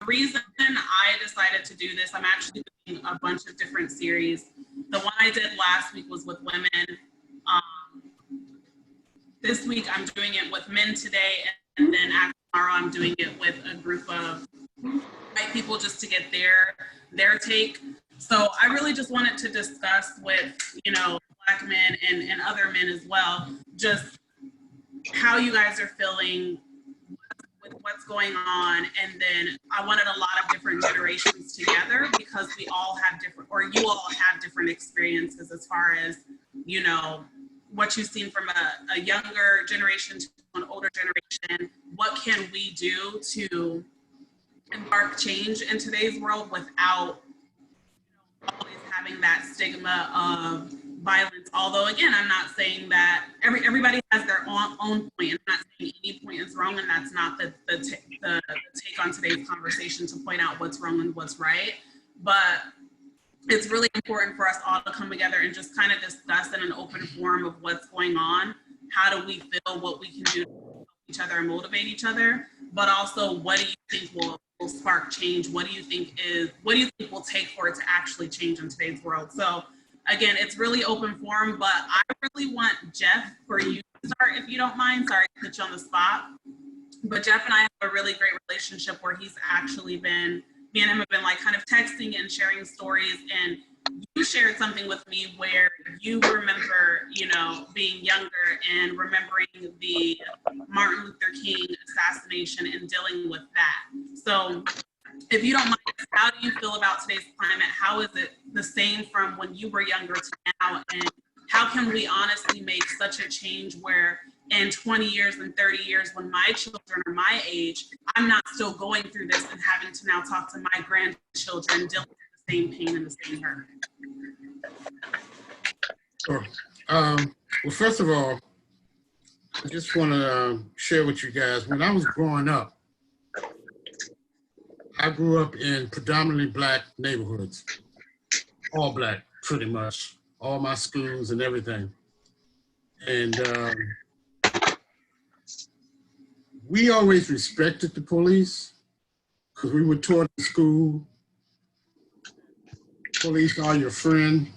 The reason I decided to do this, I'm actually doing a bunch of different series. The one I did last week was with women. This week I'm doing it with men today, and then tomorrow I'm doing it with a group of white people just to get their take. So I really just wanted to discuss with, you know, Black men and other men as well, just how you guys are feeling with what's going on. And then I wanted a lot of different generations together because we all have different, or you all have different experiences as far as, you know, what you've seen from a younger generation to an older generation. What can we do to embark change in today's world without always having that stigma of violence? Although, again, I'm not saying that everybody has their own point. I'm not saying any point is wrong, and that's not the take on today's conversation, to point out what's wrong and what's right. But it's really important for us all to come together and just kind of discuss in an open forum of what's going on. How do we feel, what we can do to help each other and motivate each other, but also what do you think will spark change? What do you think will take for it to actually change in today's world? So again, it's really open forum, but I really want Jeff, for you to start, if you don't mind. Sorry to put you on the spot, but Jeff and I have a really great relationship where he's actually been, me and him have been like kind of texting and sharing stories. And you shared something with me where you remember, you know, being younger and remembering the Martin Luther King assassination and dealing with that. So if you don't mind, how do you feel about today's climate? How is it the same from when you were younger to now? And how can we honestly make such a change where in 20 years and 30 years, when my children are my age, I'm not still going through this and having to now talk to my grandchildren dealing with the same pain and the same hurt? Sure. Well, first of all, I just want to share with you guys, when I was growing up, I grew up in predominantly Black neighborhoods, all Black, pretty much, all my schools and everything. And we always respected the police because we were taught in school, police are your friend.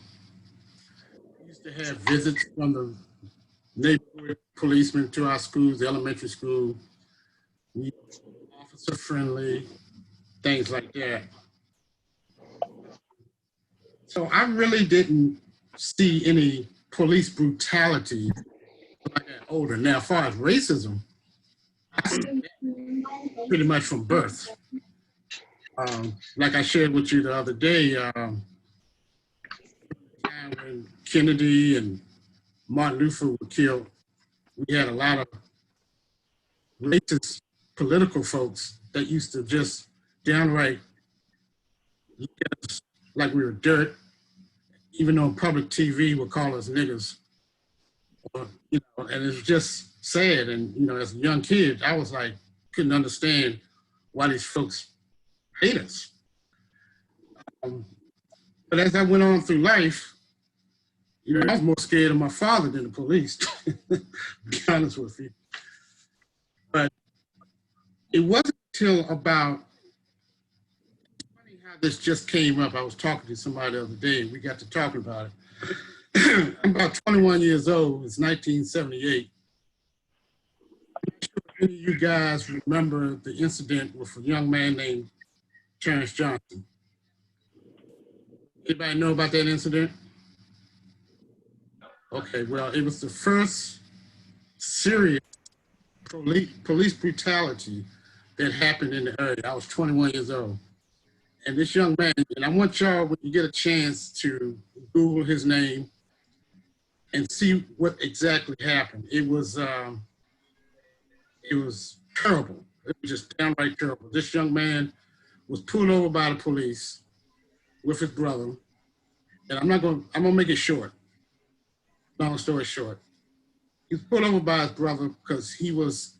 We used to have visits from the neighborhood policemen to our schools, the elementary school. We were officer friendly, things like that. So I really didn't see any police brutality when I got older. Now, as far as racism, I see that pretty much from birth. Like I shared with you the other day, when Kennedy and Martin Luther were killed, we had a lot of racist political folks that used to just downright look at us like we were dirt, even though public TV would call us niggas. Or, you know, and it's just sad. And, you know, as a young kid, I was like, couldn't understand why these folks hate us. But as I went on through life, you know, I was more scared of my father than the police, to be honest with you. But it wasn't until about, it's funny how this just came up. I was talking to somebody the other day, and we got to talking about it. I'm about 21 years old. It's 1978. I'm not sure if any of you guys remember the incident with a young man named Terrence Johnson. Anybody know about that incident? Okay, well, it was the first serious police brutality that happened in the area. I was 21 years old. And this young man, and I want y'all, when you get a chance, to Google his name and see what exactly happened. It was terrible. It was just downright terrible. This young man was pulled over by the police with his brother. And I'm gonna make it short. Long story short. He was pulled over by his brother because he was,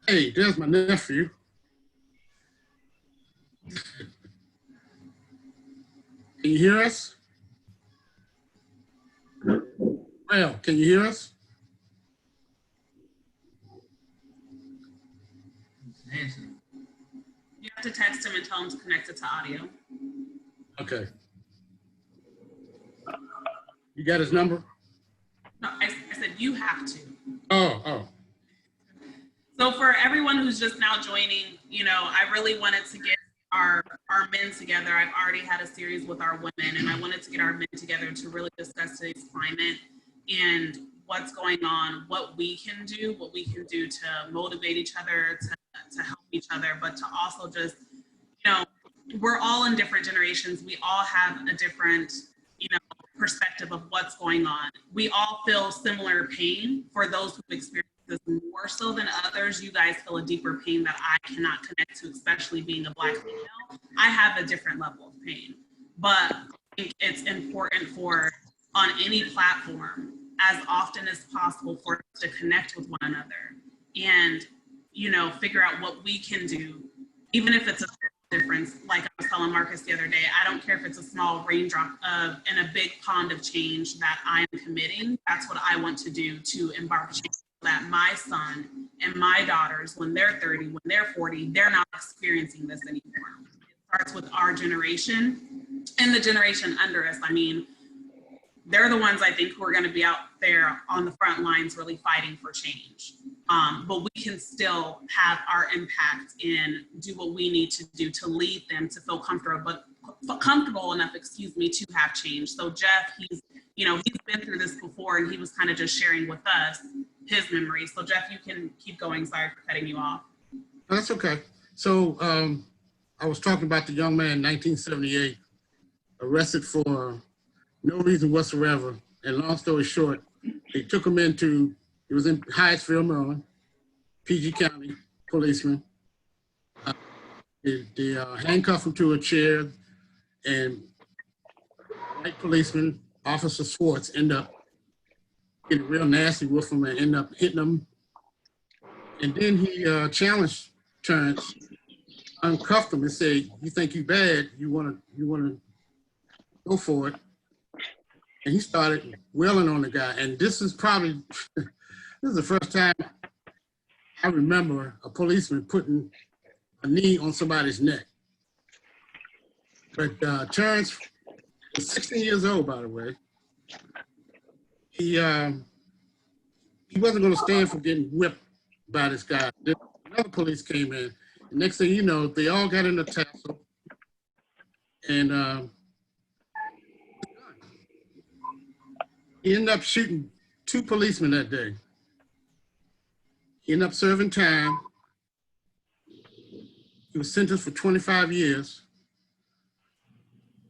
hey, there's my nephew. Can you hear us? Well, can you hear us? Yeah, to text him and tell him to connect it to audio. Okay. You got his number? No, I said you have to. Oh. So for everyone who's just now joining, you know, I really wanted to get our men together. I've already had a series with our women, and I wanted to get our men together to really discuss today's climate and what's going on, what we can do to motivate each other, to help each other, but to also just, you know, we're all in different generations. We all have a different, you know, perspective of what's going on. We all feel similar pain. For those who've experienced this more so than others, you guys feel a deeper pain that I cannot connect to, especially being a Black female. I have a different level of pain, but I think it's important for, on any platform, as often as possible, for us to connect with one another and, you know, figure out what we can do, even if it's a difference. Like I was telling Marcus the other day, I don't care if it's a small raindrop in a big pond of change that I'm committing. That's what I want to do to embark change, so that my son and my daughters, when they're 30, when they're 40, they're not experiencing this anymore. It starts with our generation and the generation under us. I mean, they're the ones, I think, who are going to be out there on the front lines really fighting for change. But we can still have our impact and do what we need to do to lead them to feel comfortable enough, to have change. So Jeff, he's been through this before, and he was kind of just sharing with us his memories. So Jeff, you can keep going. Sorry for cutting you off. That's okay. So I was talking about the young man in 1978, arrested for no reason whatsoever. And long story short, they took him it was in Hyattsville, Maryland, PG County policeman. They handcuffed him to a chair, and white policeman, Officer Swartz, ended up getting real nasty with him and ended up hitting him. And then he challenged Terrence, uncuffed him and said, "You think you bad? You wanna go for it?" And he started wailing on the guy. And this is the first time I remember a policeman putting a knee on somebody's neck. But Terrence was 16 years old, by the way. He wasn't going to stand for getting whipped by this guy. Then another police came in. The next thing you know, they all got in a tussle. And he ended up shooting 2 policemen that day. He ended up serving time. He was sentenced for 25 years.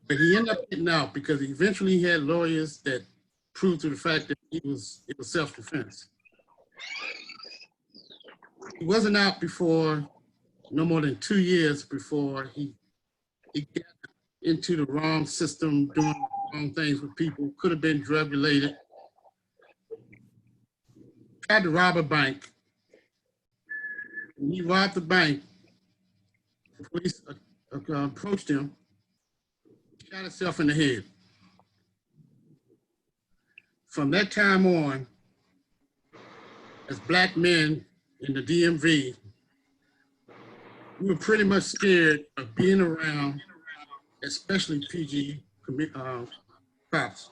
But he ended up getting out because eventually he had lawyers that proved to the fact that it was self-defense. He wasn't out before no more than 2 years before he got into the wrong system, doing wrong things with people, could have been drug related. Tried to rob a bank. When he robbed the bank, the police approached him, shot himself in the head. From that time on, as Black men in the DMV, we were pretty much scared of being around, especially PG cops.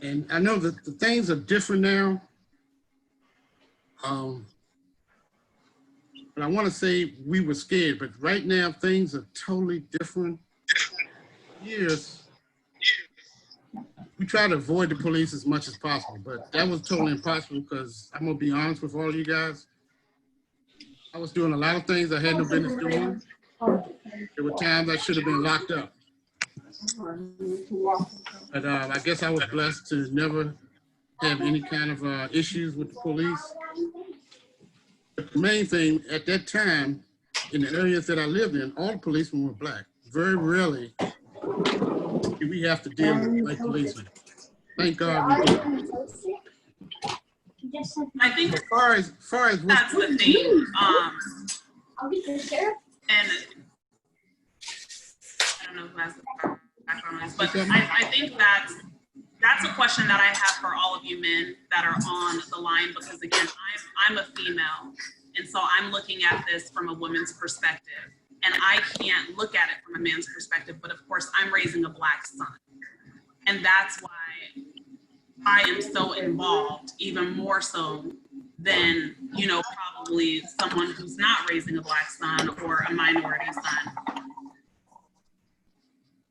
And I know that the things are different now. But I want to say we were scared, but right now things are totally different. Years, we try to avoid the police as much as possible, but that was totally impossible because I'm gonna be honest with all you guys. I was doing a lot of things I had no business doing. There were times I should have been locked up. But I guess I was blessed to never have any kind of issues with the police. But the main thing at that time, in the areas that I lived in, all the policemen were Black. Very rarely did we have to deal with Black policemen. Thank God we did. I think as far as that's the thing. And I don't know who has the background noise, but I think that's a question that I have for all of you men that are on the line, because again, I'm a female, And so I'm looking at this from a woman's perspective. And I can't look at it from a man's perspective, but of course I'm raising a Black son. And that's why I am so involved, even more so than, you know, probably someone who's not raising a Black son or a minority son.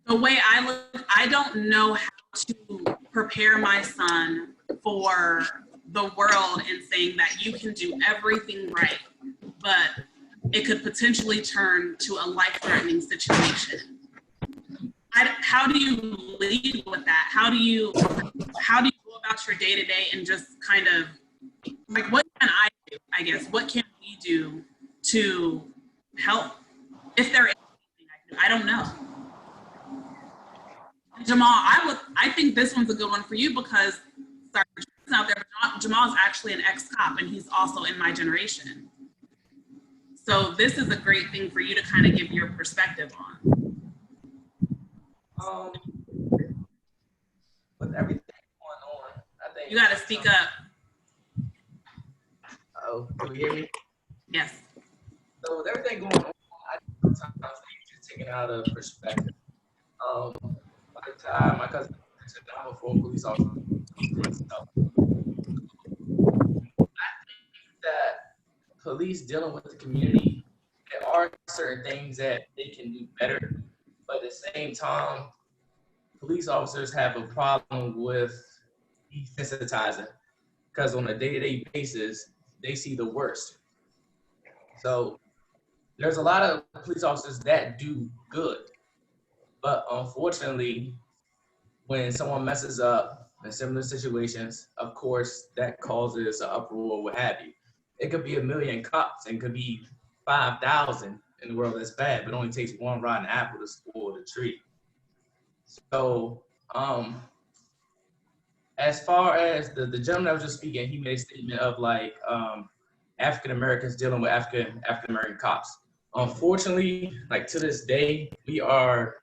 The way I look, I don't know how to prepare my son for the world and saying that you can do everything right, but it could potentially turn to a life-threatening situation. How do you lead with that? How do you go about your day-to-day and just kind of, like, what can I do, I guess? What can we do to help? If there is anything I can do, I don't know. Jamal, I think this one's a good one for you because, sorry, out there, but Jamal's actually an ex-cop and he's also in my generation. So this is a great thing for you to kind of give your perspective on. With everything going on, I think you got to speak up. Oh, can you hear me? Yes. So with everything going on, I think sometimes things just taken out of perspective. By the time my cousin said I'm a former police officer, I think that police dealing with the community, there are certain things that they can do better, but at the same time, police officers have a problem with desensitizing because on a day-to-day basis, they see the worst. So there's a lot of police officers that do good, but unfortunately, when someone messes up in similar situations, of course, that causes an uproar, what have you. It could be 1 million cops and could be 5,000 in the world that's bad, but it only takes one rotten apple to spoil the tree. So, as far as the gentleman that was just speaking, he made a statement of like African Americans dealing with African American cops. Unfortunately, like to this day, we are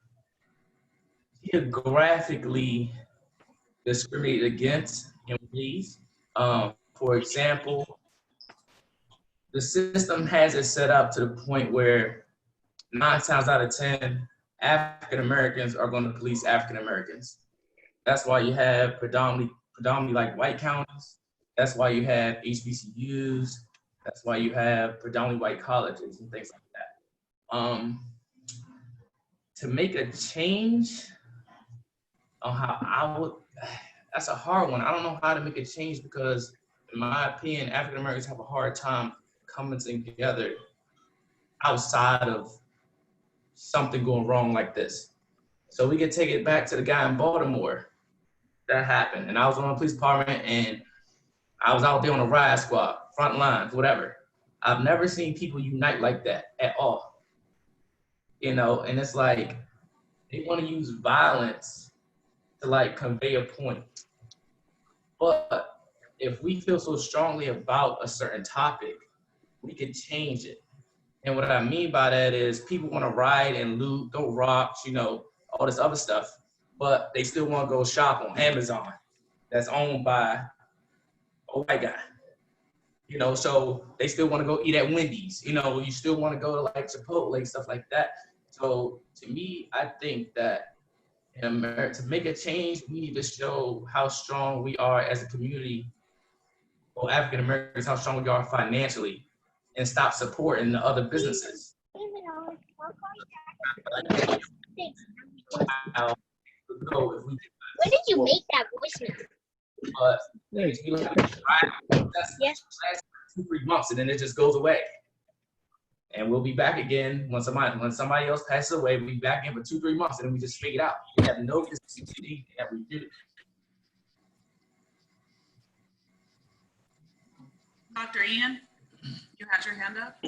geographically discriminated against in ways. For example, the system has it set up to the point where 9 times out of 10, African Americans are going to police African Americans. That's why you have predominantly like white counties. That's why you have HBCUs. That's why you have predominantly white colleges and things like that. To make a change on how I would, that's a hard one. I don't know how to make a change because, in my opinion, African Americans have a hard time coming together outside of something going wrong like this. So we could take it back to the guy in Baltimore that happened. And I was on the police department and I was out there on a riot squad, front lines, whatever. I've never seen people unite like that at all. You know, and it's like they want to use violence to like convey a point. But if we feel so strongly about a certain topic, we can change it. And what I mean by that is people want to riot and loot, throw rocks, you know, all this other stuff, but they still want to go shop on Amazon that's owned by a white guy. You know, so they still want to go eat at Wendy's. You know, you still want to go to like Chipotle, stuff like that. So to me, I think that in America, to make a change, we need to show how strong we are as a community, or African Americans, how strong we are financially, and stop supporting the other businesses. When did you make that voicemail? But yes. That's 2-3 months, and then it just goes away. And we'll be back again when somebody else passes away. We'll be back in for 2-3 months, and then we just fade out. We have no consistency that we do. Dr. Ian, you had your hand up?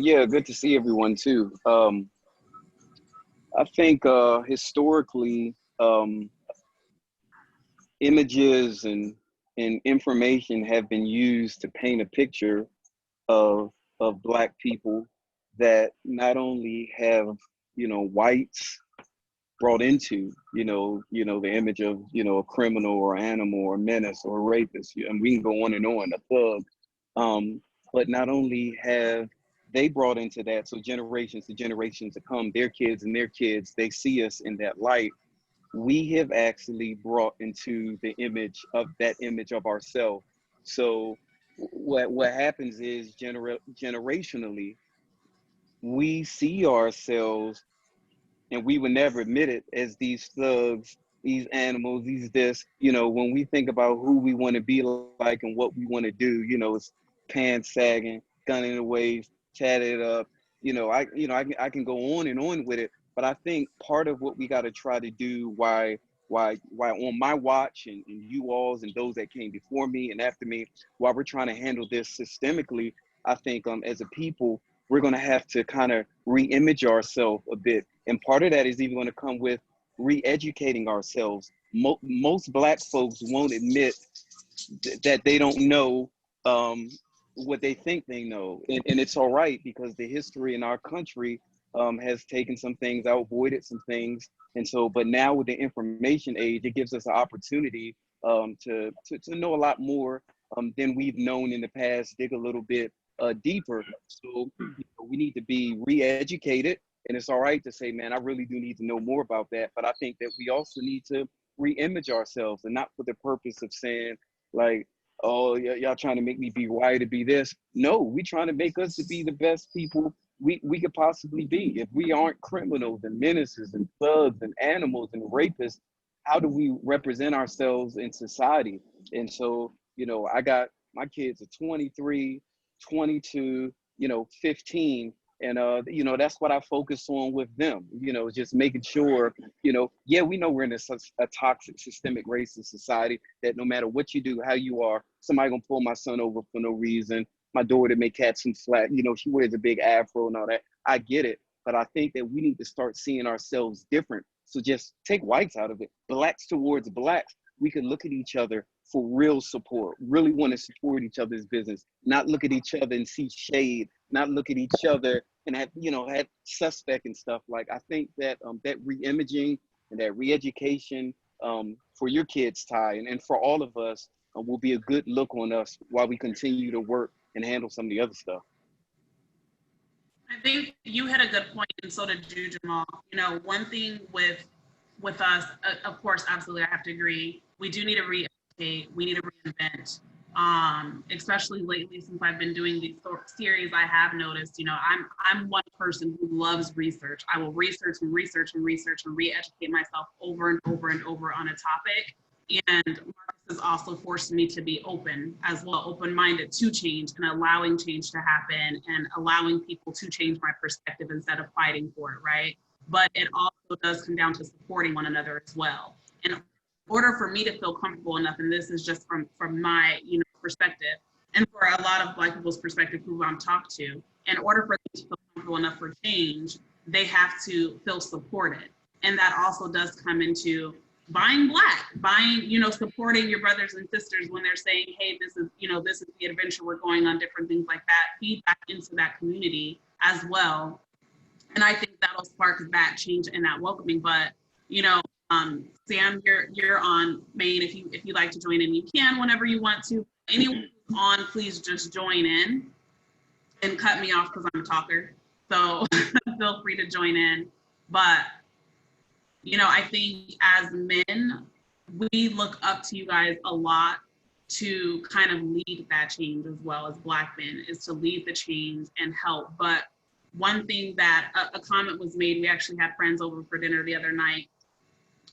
Yeah, good to see everyone too. I think historically, images and information have been used to paint a picture of Black people that not only have, you know, whites brought into, you know, the image of, you know, a criminal or animal or menace or a rapist, and we can go on and on, a thug. But not only have they brought into that, so generations to generations to come, their kids and their kids, they see us in that light. We have actually brought into the image of ourselves. So what happens is generationally, we see ourselves, and we would never admit it, as these thugs, these animals, these this, when we think about who we want to be like and what we want to do, it's pants sagging, gun in the waist, tatted up, I can go on and on with it. But I think part of what we got to try to do, why on my watch, and you all's and those that came before me and after me, while we're trying to handle this systemically, I think as a people, we're going to have to kind of re-image ourselves a bit. And part of that is even going to come with re-educating ourselves. Most Black folks won't admit that they don't know what they think they know. And it's all right, because the history in our country has taken some things out, avoided some things. And so, but now with the information age, it gives us an opportunity to know a lot more than we've known in the past, dig a little bit deeper. So we need to be re-educated. And it's all right to say, man, I really do need to know more about that. But I think that we also need to re-image ourselves, and not for the purpose of saying, like, oh, y'all trying to make me be white to be this. No, we trying to make us to be the best people we could possibly be. If we aren't criminals and menaces and thugs and animals and rapists, how do we represent ourselves in society? And so, I got my kids are 23, 22, 15. And, that's what I focus on with them, just making sure, yeah, we know we're in a toxic, systemic, racist society that no matter what you do, how you are, somebody gonna pull my son over for no reason. My daughter may catch some slack, she wears a big afro and all that. I get it. But I think that we need to start seeing ourselves different. So just take whites out of it. Blacks towards blacks, we can look at each other for real support, really want to support each other's business, not look at each other and see shade, not look at each other and have suspect and stuff. Like, I think that that re-imaging and that re-education for your kids, Ty, and for all of us will be a good look on us while we continue to work and handle some of the other stuff. I think you had a good point, and so did you, Jamal. One thing with us, of course, absolutely, I have to agree. We do need to re-educate. We need to reinvent. Especially lately, since I've been doing these series, I have noticed. I'm one person who loves research. I will research and research and research and re-educate myself over and over and over on a topic. And Marcus has also forced me to be open as well, open-minded to change and allowing change to happen and allowing people to change my perspective instead of fighting for it, right? But it also does come down to supporting one another as well. And in order for me to feel comfortable enough, and this is just from my perspective, and for a lot of Black people's perspective who I'm talked to, in order for them to feel comfortable enough for change, they have to feel supported. And that also does come into buying Black, supporting your brothers and sisters when they're saying, hey, this is the adventure we're going on, different things like that, feedback into that community as well. And I think that'll spark that change and that welcoming. But, Sam, you're on main. If you like to join in, you can whenever you want to. Anyone who's on, please just join in and cut me off because I'm a talker. So feel free to join in. But I think as men, we look up to you guys a lot to kind of lead that change, as well as Black men, is to lead the change and help. But one thing that a comment was made, we actually had friends over for dinner the other night,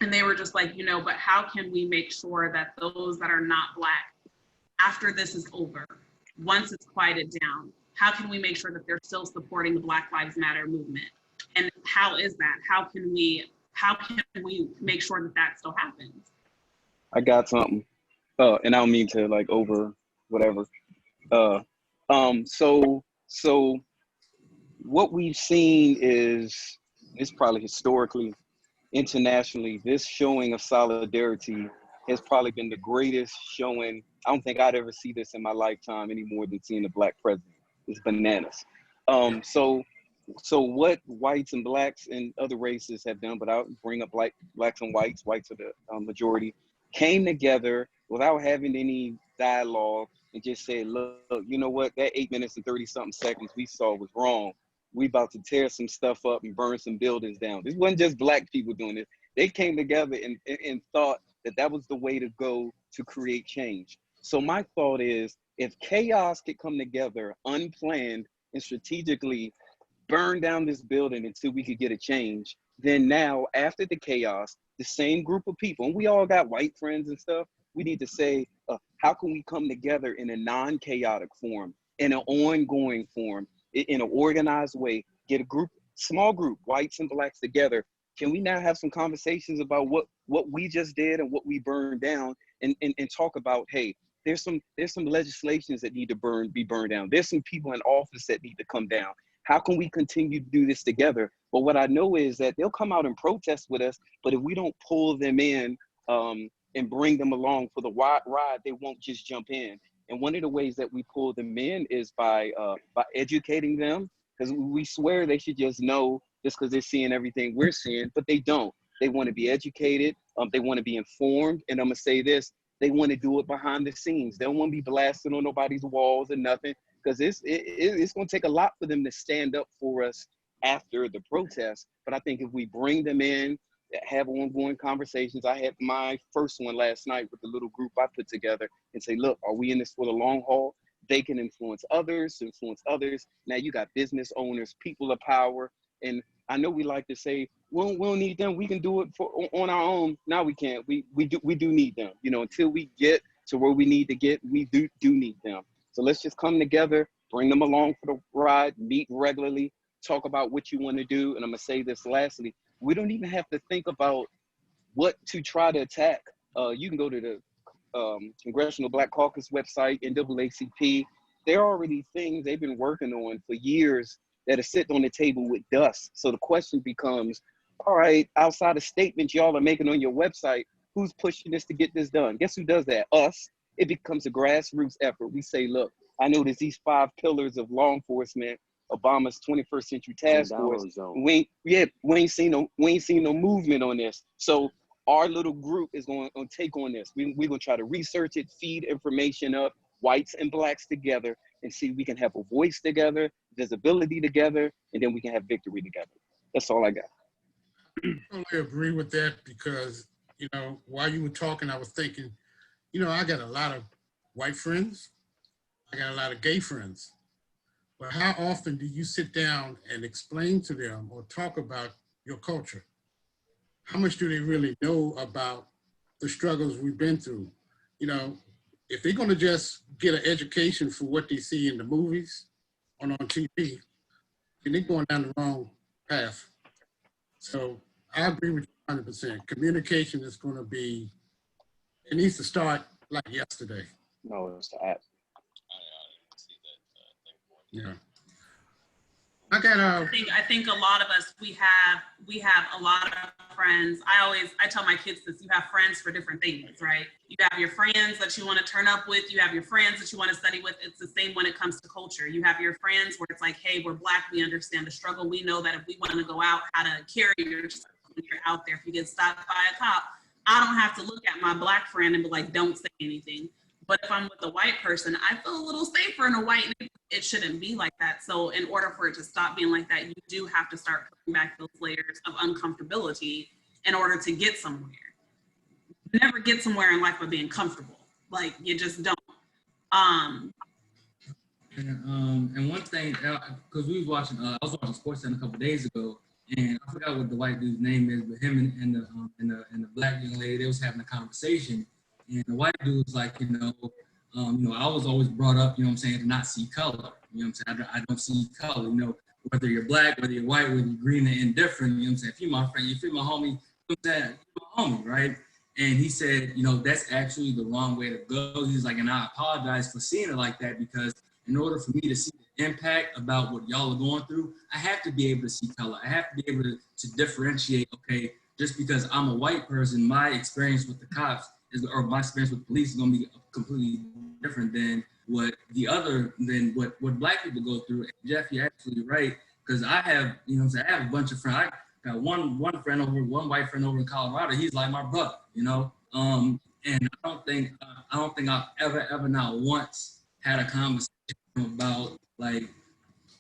and they were just like, but how can we make sure that those that are not Black, after this is over, once it's quieted down, how can we make sure that they're still supporting the Black Lives Matter movement? And how is that? How can we make sure that still happens? I got something. And I don't mean to like over whatever. So what we've seen is probably historically, internationally, this showing of solidarity has probably been the greatest showing. I don't think I'd ever see this in my lifetime any more than seeing a Black president. It's bananas. So what whites and Blacks and other races have done, but I'll bring up Blacks and whites are the majority, came together without having any dialogue and just said, look, you know what, that 8 minutes and 30 something seconds we saw was wrong. We about to tear some stuff up and burn some buildings down. This wasn't just black people doing this. They came together and thought that that was the way to go to create change. So my thought is, if chaos could come together unplanned and strategically burn down this building until we could get a change, then now after the chaos, the same group of people, and we all got white friends and stuff, we need to say, how can we come together in a non-chaotic form, in an ongoing form, in an organized way, get a group, small group, whites and blacks together. Can we now have some conversations about what we just did and what we burned down, and talk about, hey, there's some legislations that need to be burned down. There's some people in office that need to come down. How can we continue to do this together? But what I know is that they'll come out and protest with us, but if we don't pull them in and bring them along for the ride, they won't just jump in. And one of the ways that we pull them in is by educating them, because we swear they should just know just because they're seeing everything we're seeing, but they don't. They want to be educated. They want to be informed. And I'm going to say this, they want to do it behind the scenes. They don't want to be blasting on nobody's walls or nothing, because it's going to take a lot for them to stand up for us after the protest. But I think if we bring them in, have ongoing conversations. I had my first one last night with the little group I put together, and say, look, are we in this for the long haul? They can influence others. Now you got business owners, people of power. And I know we like to say, we don't need them. We can do it on our own. Now we can't. We do need them. You know, until we get to where we need to get, we do need them. So let's just come together, bring them along for the ride, meet regularly, talk about what you want to do. And I'm gonna say this lastly, we don't even have to think about what to try to attack. You can go to the Congressional Black Caucus website, NAACP. There are already things they've been working on for years that are sitting on the table with dust. So the question becomes, all right, outside of statements y'all are making on your website, who's pushing this to get this done? Guess who does that? Us. It becomes a grassroots effort. We say, look, I know there's these 5 pillars of law enforcement, Obama's 21st Century Task Force. We ain't seen no movement on this. So our little group is going to take on this. We're going to try to research it, feed information up, whites and blacks together, and see if we can have a voice together, visibility together, and then we can have victory together. That's all I got. I totally agree with that, because, you know, while you were talking, I was thinking, you know, I got a lot of white friends. I got a lot of gay friends. But how often do you sit down and explain to them or talk about your culture? How much do they really know about the struggles we've been through? You know, if they're going to just get an education for what they see in the movies or on TV, then they're going down the wrong path. So I agree with you 100%. Communication is going to be, it needs to start like yesterday. No, it's the app. Yeah. I got I think a lot of us, we have a lot of friends. I tell my kids this, you have friends for different things, right? You have your friends that you want to turn up with, you have your friends that you want to study with. It's the same when it comes to culture. You have your friends where it's like, hey, we're black, we understand the struggle. We know that if we want to go out, how to carry yourself when you're out there. If you get stopped by a cop, I don't have to look at my black friend and be like, don't say anything. But if I'm with a white person, I feel a little safer in a white neighborhood. It shouldn't be like that. So in order for it to stop being like that, you do have to start putting back those layers of uncomfortability in order to get somewhere. You never get somewhere in life by being comfortable. Like, you just don't. And one thing, because we was watching, I was watching Sports Center a couple days ago, and I forgot what the white dude's name is, but him and the black young lady, they was having a conversation, and the white dude was like, I was always brought up, to not see color. I don't see color. Whether you're black, whether you're white, whether you're green or indifferent. If you're my friend, if you're my homie, you're my homie, right? And he said, that's actually the wrong way to go. He's like, and I apologize for seeing it like that, because in order for me to see the impact about what y'all are going through, I have to be able to see color. I have to be able to differentiate, okay, just because I'm a white person, my experience with the cops or my experience with police is going to be completely different than what black people go through. And Jeff, you're absolutely right, because I have, I have a bunch of friends. I got one white friend over in Colorado. He's like my brother, and I don't think I've ever not once had a conversation about like,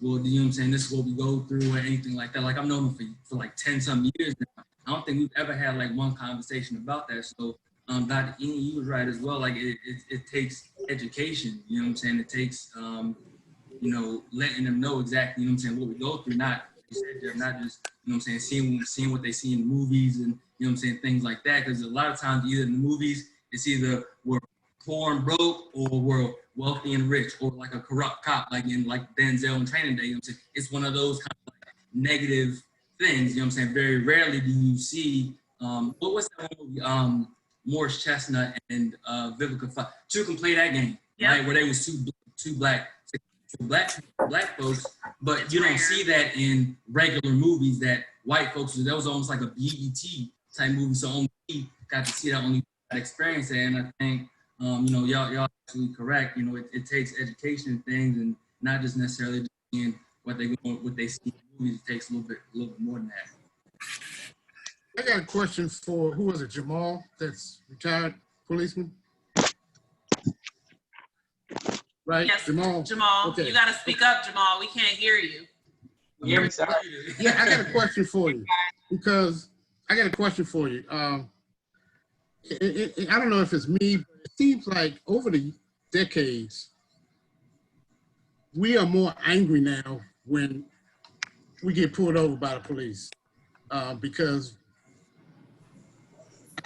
well, you know what I'm saying, this is what we go through or anything like that. Like I've known him for like 10 some years now. I don't think we've ever had like one conversation about that. So Dr. Ian, you was right as well. Like it takes education, you know what I'm saying? It takes, you know, letting them know exactly, you know what I'm saying, what we go through, not, you said, Jeff, not just, you know what I'm saying, seeing what they see in the movies and, you know what I'm saying, things like that. Because a lot of times either in the movies, it's either we're poor and broke or we're wealthy and rich, or like a corrupt cop, like in like Denzel and Training Day, you know what I'm saying? It's one of those kind of like negative things, you know what I'm saying? Very rarely do you see, what's that movie, Morris Chestnut and Vivica Fox, two can play that game, Yep. right? Where they was two black folks, but you don't see that in regular movies that white folks, that was almost like a BET type movie, so only we got to see that, only that experience there. And I think, you know, y'all absolutely correct. You know, it takes education and things, and not just necessarily just seeing what they see in movies. It takes a little bit more than that. I got a question for, who was it, Jamal, that's retired policeman? Right, Yes, Jamal? Jamal, Okay. you got to speak up, Jamal. We can't hear you. Yeah, we sorry. Yeah, I got a question for you, because I got a question for you. I don't know if it's me, but it seems like over the decades, we are more angry now when we get pulled over by the police, because,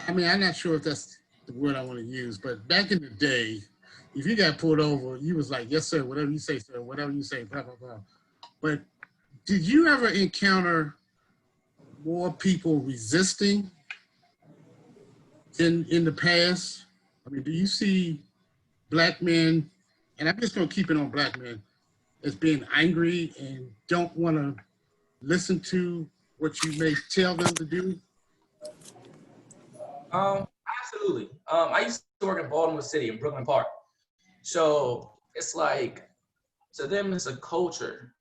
I mean, I'm not sure if that's the word I want to use, but back in the day, if you got pulled over, you was like, yes, sir, whatever you say, sir, whatever you say, blah, blah, blah. But did you ever encounter more people resisting in the past? I mean, do you see black men, and I'm just gonna keep it on black men, as being angry and don't want to listen to what you may tell them to do? Absolutely. I used to work in Baltimore City in Brooklyn Park. So it's like, to them, it's a culture.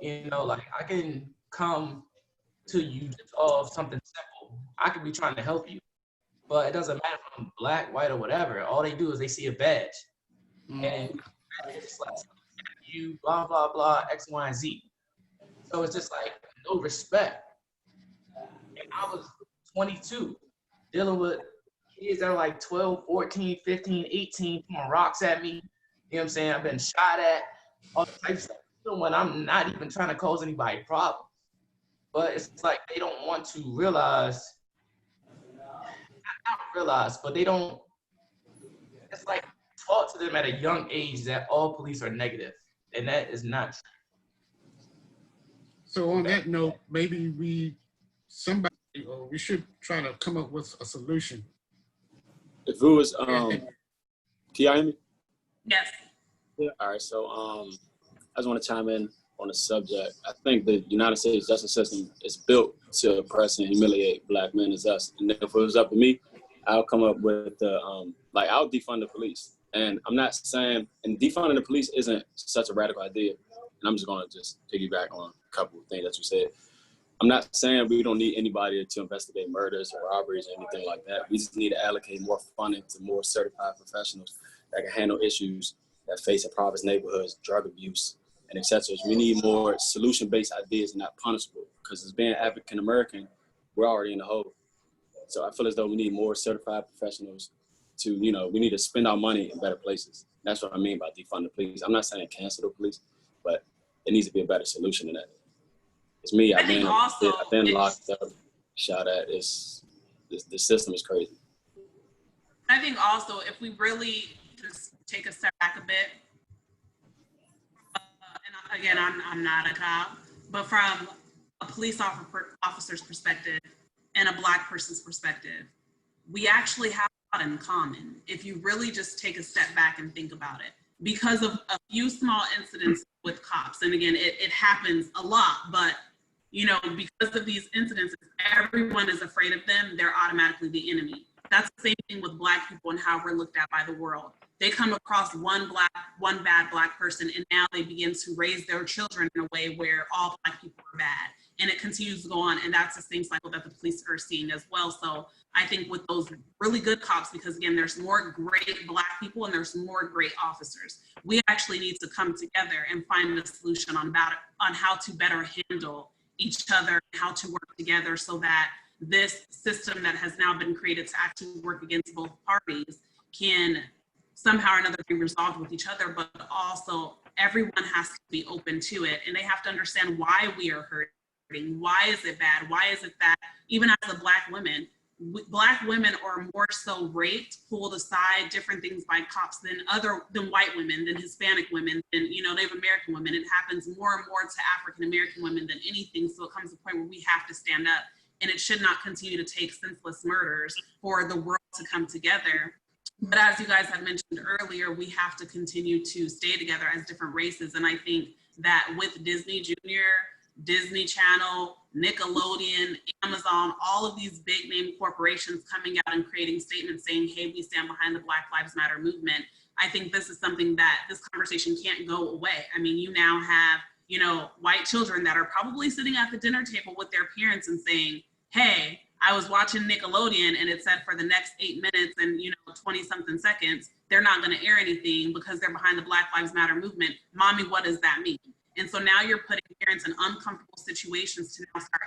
You know, like I can come to you just off something simple. I could be trying to help you, but it doesn't matter if I'm black, white, or whatever. All they do is they see a badge, and it's just like you, blah blah blah, X, Y, and Z. So it's just like no respect. And I was 22, dealing with kids that are like 12, 14, 15, 18, throwing rocks at me. You know what I'm saying? I've been shot at, all types of stuff. Even when I'm not even trying to cause anybody problems. But it's like they don't want to realize, not realize, but they don't, it's like taught to them at a young age that all police are negative. And that is not true. So on that note, maybe we should try to come up with a solution. If it was, can y'all hear me? Yes. Yeah. All right. So, I just want to chime in on the subject. I think the United States justice system is built to oppress and humiliate black men as us. And if it was up to me, I'll come up with the, I'll defund the police. And I'm not saying, and defunding the police isn't such a radical idea. And I'm just going to just piggyback on a couple of things that you said. I'm not saying we don't need anybody to investigate murders or robberies or anything like that. We just need to allocate more funding to more certified professionals that can handle issues that face impoverished neighborhoods, drug abuse, and et cetera. We need more solution-based ideas and not punishable, because as being African American, we're already in the hole. So I feel as though we need more certified professionals to, we need to spend our money in better places. That's what I mean by defund the police. I'm not saying cancel the police, but it needs to be a better solution than that. It's me. I've been locked up, shot at. The system is crazy. I think also, if we really just take a step back a bit, and again, I'm not a cop, but from a police officer's perspective and a black person's perspective, we actually have a lot in common if you really just take a step back and think about it. Because of a few small incidents with cops, and again, it happens a lot, but because of these incidents, everyone is afraid of them. They're automatically the enemy. That's the same thing with Black people and how we're looked at by the world. They come across one bad Black person, and now they begin to raise their children in a way where all Black people are bad. And it continues to go on. And that's the same cycle that the police are seeing as well. So I think with those really good cops, because again, there's more great Black people and there's more great officers, we actually need to come together and find a solution on how to better handle each other, how to work together so that this system that has now been created to actually work against both parties can somehow or another be resolved with each other, but also everyone has to be open to it, and they have to understand why we are hurting. Why is it bad? Why is it that even as a Black woman are more so raped, pulled aside, different things by cops than white women, than Hispanic women, than Native American women. It happens more and more to African American women than anything. So it comes to a point where we have to stand up, and it should not continue to take senseless murders for the world to come together. But as you guys had mentioned earlier, we have to continue to stay together as different races. And I think that with Disney Junior, Disney Channel, Nickelodeon, Amazon, all of these big name corporations coming out and creating statements saying, hey, we stand behind the Black Lives Matter movement. I think this is something that this conversation can't go away. I mean, you now have, white children that are probably sitting at the dinner table with their parents and saying, hey, I was watching Nickelodeon and it said for the next 8 minutes and 20 something seconds, they're not going to air anything because they're behind the Black Lives Matter movement. Mommy, what does that mean? And so now you're putting parents in uncomfortable situations to now start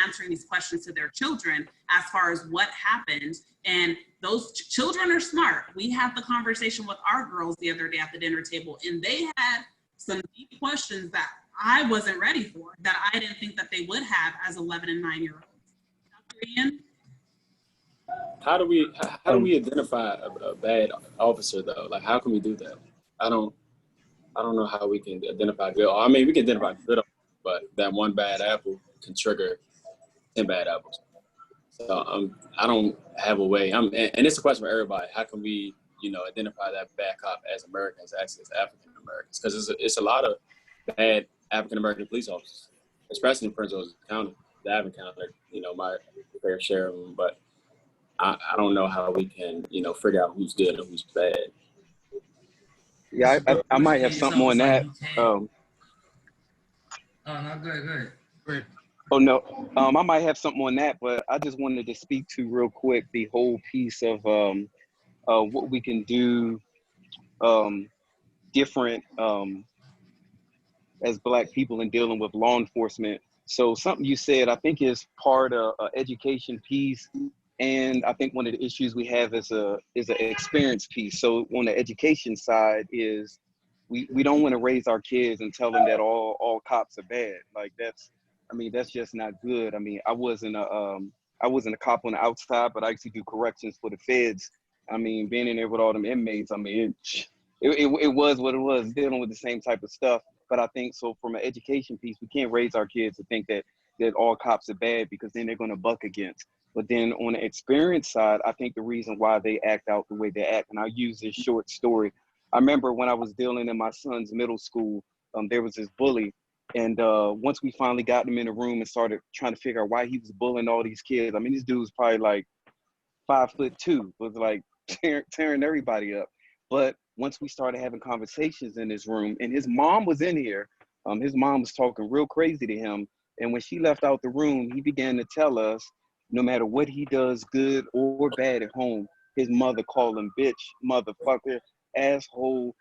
answering these questions to their children as far as what happened. And those children are smart. We had the conversation with our girls the other day at the dinner table, and they had some deep questions that I wasn't ready for, that I didn't think that they would have as 11 and 9-year-olds. Dr. Ian? How do we identify a bad officer though? Like, how can we do that? I don't know how we can identify good. I mean, we can identify good, but that one bad apple can trigger 10 bad apples. So I don't have a way. And it's a question for everybody. How can we, identify that bad cop as Americans, as African Americans? Because it's a lot of bad African American police officers, especially in Prince George's County. That I've encountered, my fair share of them. But I don't know how we can, figure out who's good and who's bad. Yeah, I might have something on that. Oh, no, go ahead. Oh, no, I might have something on that, but I just wanted to speak to real quick the whole piece of what we can do different as Black people in dealing with law enforcement. So something you said, I think is part of an education piece. And I think one of the issues we have is an experience piece. So on the education side is we don't want to raise our kids and tell them that all cops are bad. Like that's just not good. I mean, I wasn't a cop on the outside, but I used to do corrections for the feds. I mean, being in there with all them inmates, I mean, it was what it was, dealing with the same type of stuff. But I think so from an education piece, we can't raise our kids to think that all cops are bad, because then they're going to buck against. But then on the experience side, I think the reason why they act out the way they act, and I'll use this short story. I remember when I was dealing in my son's middle school, there was this bully. And once we finally got him in a room and started trying to figure out why he was bullying all these kids. I mean, this dude was probably like 5'2", was like tearing everybody up. But once we started having conversations in this room, and his mom was in here, his mom was talking real crazy to him. And when she left out the room, he began to tell us, no matter what he does, good or bad at home, his mother called him bitch, motherfucker, asshole,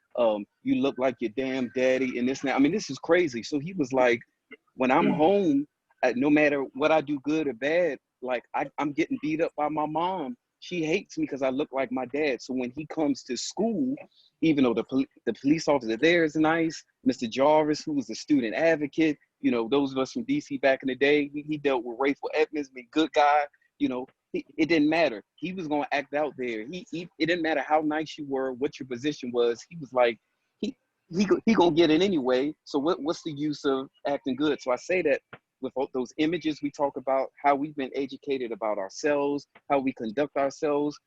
you look like your damn daddy, and this now. I mean, this is crazy. So he was like, when I'm home, no matter what I do, good or bad, like I'm getting beat up by my mom. She hates me because I look like my dad. So when he comes to school, even though the police officer there is nice, Mr. Jarvis, who was a student advocate, those of us from DC back in the day, he dealt with Rayful Edmonds, being good guy, it didn't matter. He was going to act out there. It didn't matter how nice you were, what your position was. He was like, he going to get it anyway. So what's the use of acting good? So I say that with those images we talk about, how we've been educated about ourselves, how we conduct ourselves.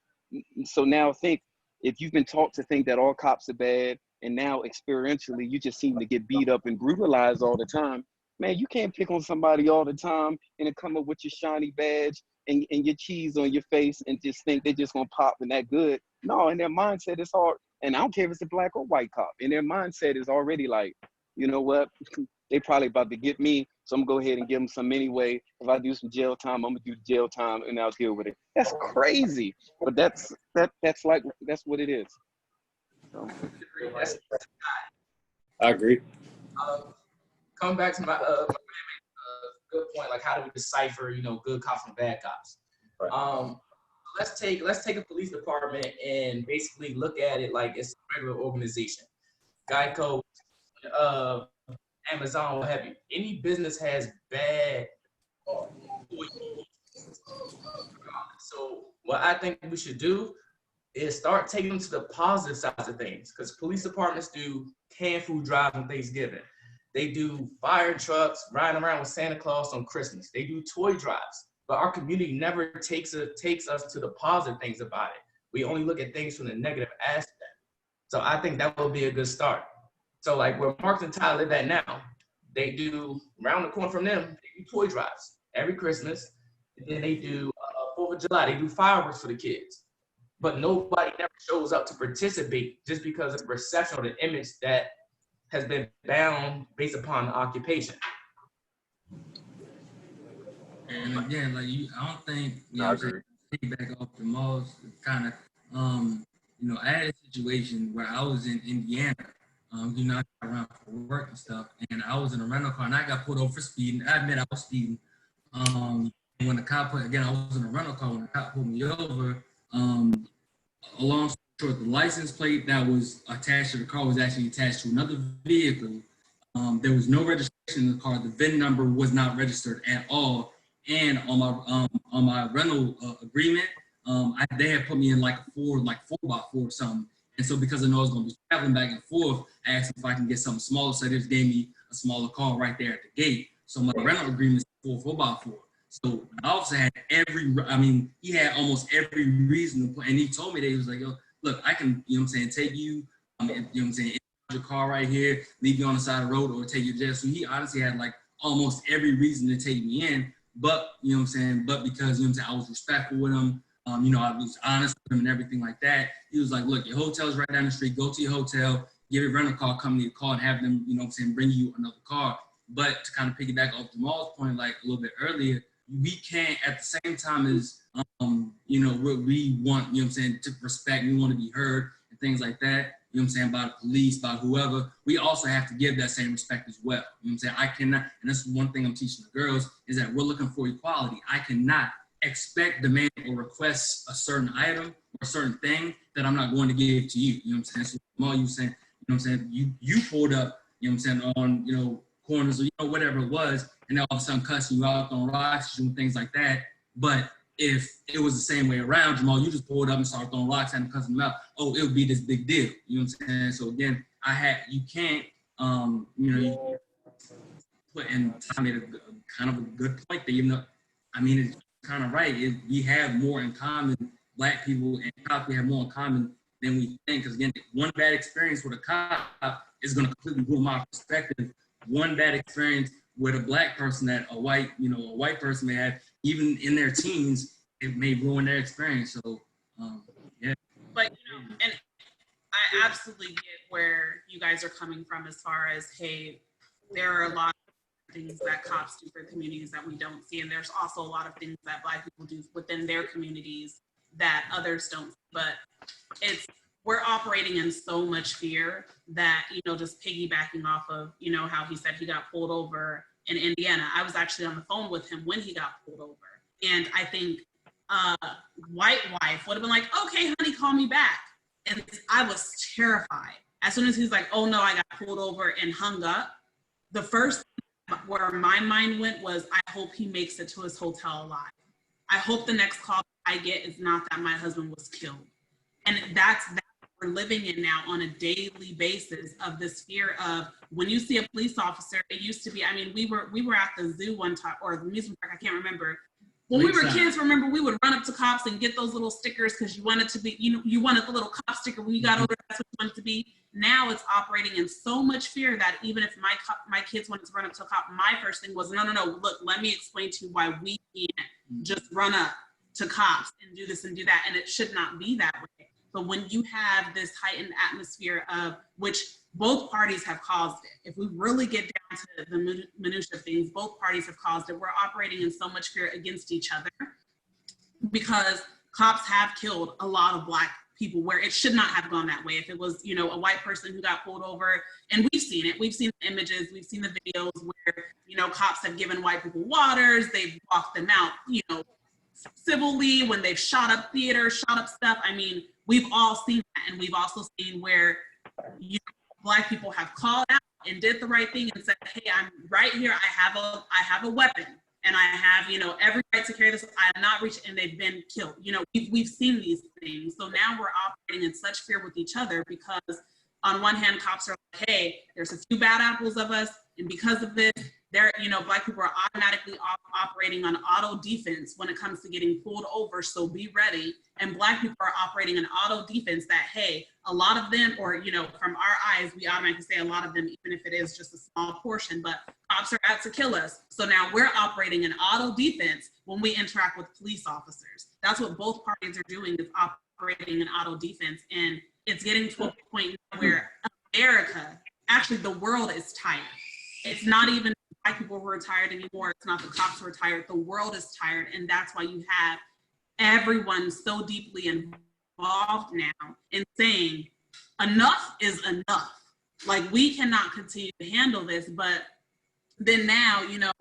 So now think, if you've been taught to think that all cops are bad, and now experientially you just seem to get beat up and brutalized all the time, man, you can't pick on somebody all the time and then come up with your shiny badge and your cheese on your face and just think they're just gonna pop and that good. No, in their mindset it's hard. And I don't care if it's a black or white cop. In their mindset is already like, you know what? They probably about to get me, so I'm gonna go ahead and give them some anyway. If I do some jail time, I'm gonna do jail time and I'll deal with it. That's crazy. But that's what it is. So. That's, I agree. coming back to my good point, like how do we decipher, good cops from bad cops? Right. Let's take a police department and basically look at it like it's a regular organization. Geico, Amazon, what have you. Any business has bad employees. So what I think we should do is start taking them to the positive sides of things, because police departments do canned food drives on Thanksgiving. They do fire trucks riding around with Santa Claus on Christmas. They do toy drives, but our community never takes us to the positive things about it. We only look at things from the negative aspect. So I think that will be a good start. So like where Mark and Tyler live at now, they do around the corner from them, they do toy drives every Christmas. And then they do 4th of July, they do fireworks for the kids. But nobody never shows up to participate just because of the perception or the image that has been bound based upon the occupation. And again, like I don't think I agree. Piggyback off the most kind of I had a situation where I was in Indiana. I got around for work and stuff, and I was in a rental car and I got pulled over for speeding. I admit I was speeding. And when the cop I was in a rental car when the cop pulled me over. Along short, the license plate that was attached to the car was actually attached to another vehicle. There was no registration in the car. The VIN number was not registered at all. And on my rental agreement, they had put me in like 4x4 or something. And so because I know I was going to be traveling back and forth, I asked if I can get something smaller. So they just gave me a smaller car right there at the gate. So my rental agreement is 4x4. So the officer had he had almost every reason to, and he told me that he was like, yo, look, I can, take you, in your car right here, leave you on the side of the road or take you to jail. So he honestly had like almost every reason to take me in, but, but because, I was respectful with him, I was honest with him and everything like that. He was like, look, your hotel's right down the street, go to your hotel, give your rental car company a call and have them, bring you another car. But to kind of piggyback off Jamal's point, like a little bit earlier, we can't at the same time as, we want, to respect, we want to be heard and things like that, by the police, by whoever, we also have to give that same respect as well. I cannot, and that's one thing I'm teaching the girls, is that we're looking for equality. I cannot expect, demand, or request a certain item or a certain thing that I'm not going to give to you. So Jamal, you saying, you pulled up, on, corners or whatever it was, and then all of a sudden cussing you out, throwing rocks and things like that. But if it was the same way around, Jamal, you just pulled up and started throwing rocks and cussing them out, it would be this big deal. You know what I'm saying? So again, you can't, you put in Tommy a kind of a good point there, it's kind of right. We have more in common, Black people and cops, we have more in common than we think. Because again, one bad experience with a cop is going to completely ruin my perspective. One bad experience with a Black person that a white person may have, even in their teens, it may ruin their experience. So, yeah. But, and I absolutely get where you guys are coming from as far as, hey, there are a lot of things that cops do for communities that we don't see. And there's also a lot of things that Black people do within their communities that others don't. But we're operating in so much fear that, just piggybacking off of, how he said he got pulled over in Indiana. I was actually on the phone with him when he got pulled over. And I think white wife would have been like, okay, honey, call me back. And I was terrified. As soon as he's like, oh no, I got pulled over and hung up, the first thing where my mind went was, I hope he makes it to his hotel alive. I hope the next call I get is not that my husband was killed. And that's we're living in now on a daily basis, of this fear of when you see a police officer. It used to be, we were at the zoo one time, or the amusement park, I can't remember. When we were kids, remember, we would run up to cops and get those little stickers because you wanted to be, you wanted the little cop sticker. When you got older, that's what you wanted to be. Now it's operating in so much fear that even if my kids wanted to run up to a cop, my first thing was, no, look, let me explain to you why we can't just run up to cops and do this and do that, and it should not be that way. But when you have this heightened atmosphere of which both parties have caused it, if we really get down to the minutia of things, both parties have caused it. We're operating in so much fear against each other because cops have killed a lot of Black people where it should not have gone that way. If it was, you know, a white person who got pulled over, and we've seen it, we've seen the images, we've seen the videos where, you know, cops have given white people waters, they've walked them out, you know, civilly, when they've shot up theater, shot up stuff. I mean, we've all seen that, and we've also seen where, you know, Black people have called out and did the right thing and said, hey, I'm right here, I have a weapon, and I have, you know, every right to carry this. I am not reaching, and they've been killed. You know, we've seen these things. So now we're operating in such fear with each other because on one hand, cops are like, hey, there's a few bad apples of us, and because of this, they're, you know, Black people are automatically operating on auto defense when it comes to getting pulled over, so be ready. And Black people are operating in auto defense that, hey, a lot of them, or, you know, from our eyes, we automatically say a lot of them, even if it is just a small portion, but cops are out to kill us. So now we're operating in auto defense when we interact with police officers. That's what both parties are doing, is operating in auto defense. And it's getting to a point where America, actually the world is tired. It's not even Black people who are tired anymore. It's not the cops who are tired. The world is tired. And that's why you have everyone so deeply involved now in saying enough is enough. Like, we cannot continue to handle this. But then now, you know,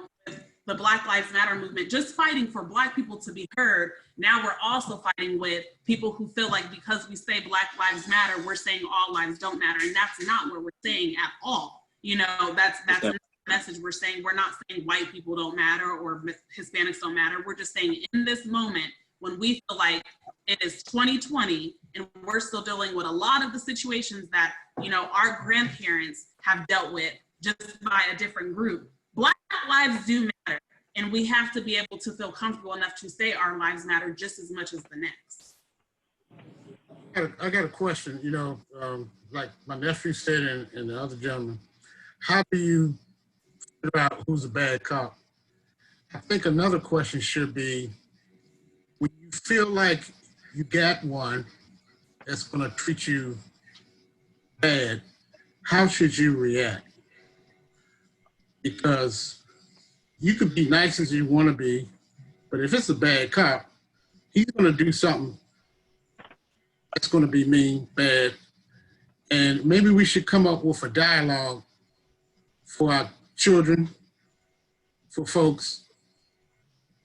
the Black Lives Matter movement, just fighting for Black people to be heard. Now we're also fighting with people who feel like because we say Black Lives Matter, we're saying all lives don't matter. And that's not what we're saying at all. You know, that's the message we're saying. We're not saying white people don't matter or Hispanics don't matter. We're just saying in this moment, when we feel like it is 2020 and we're still dealing with a lot of the situations that, you know, our grandparents have dealt with just by a different group, Black lives do matter. And we have to be able to feel comfortable enough to say our lives matter just as much as the next. I got a question, you know, like my nephew said and the other gentleman, how do you figure out who's a bad cop? I think another question should be, when you feel like you got one that's gonna treat you bad, how should you react? Because you could be nice as you wanna be, but if it's a bad cop, he's gonna do something that's gonna be mean, bad, and maybe we should come up with a dialogue for our children, for folks,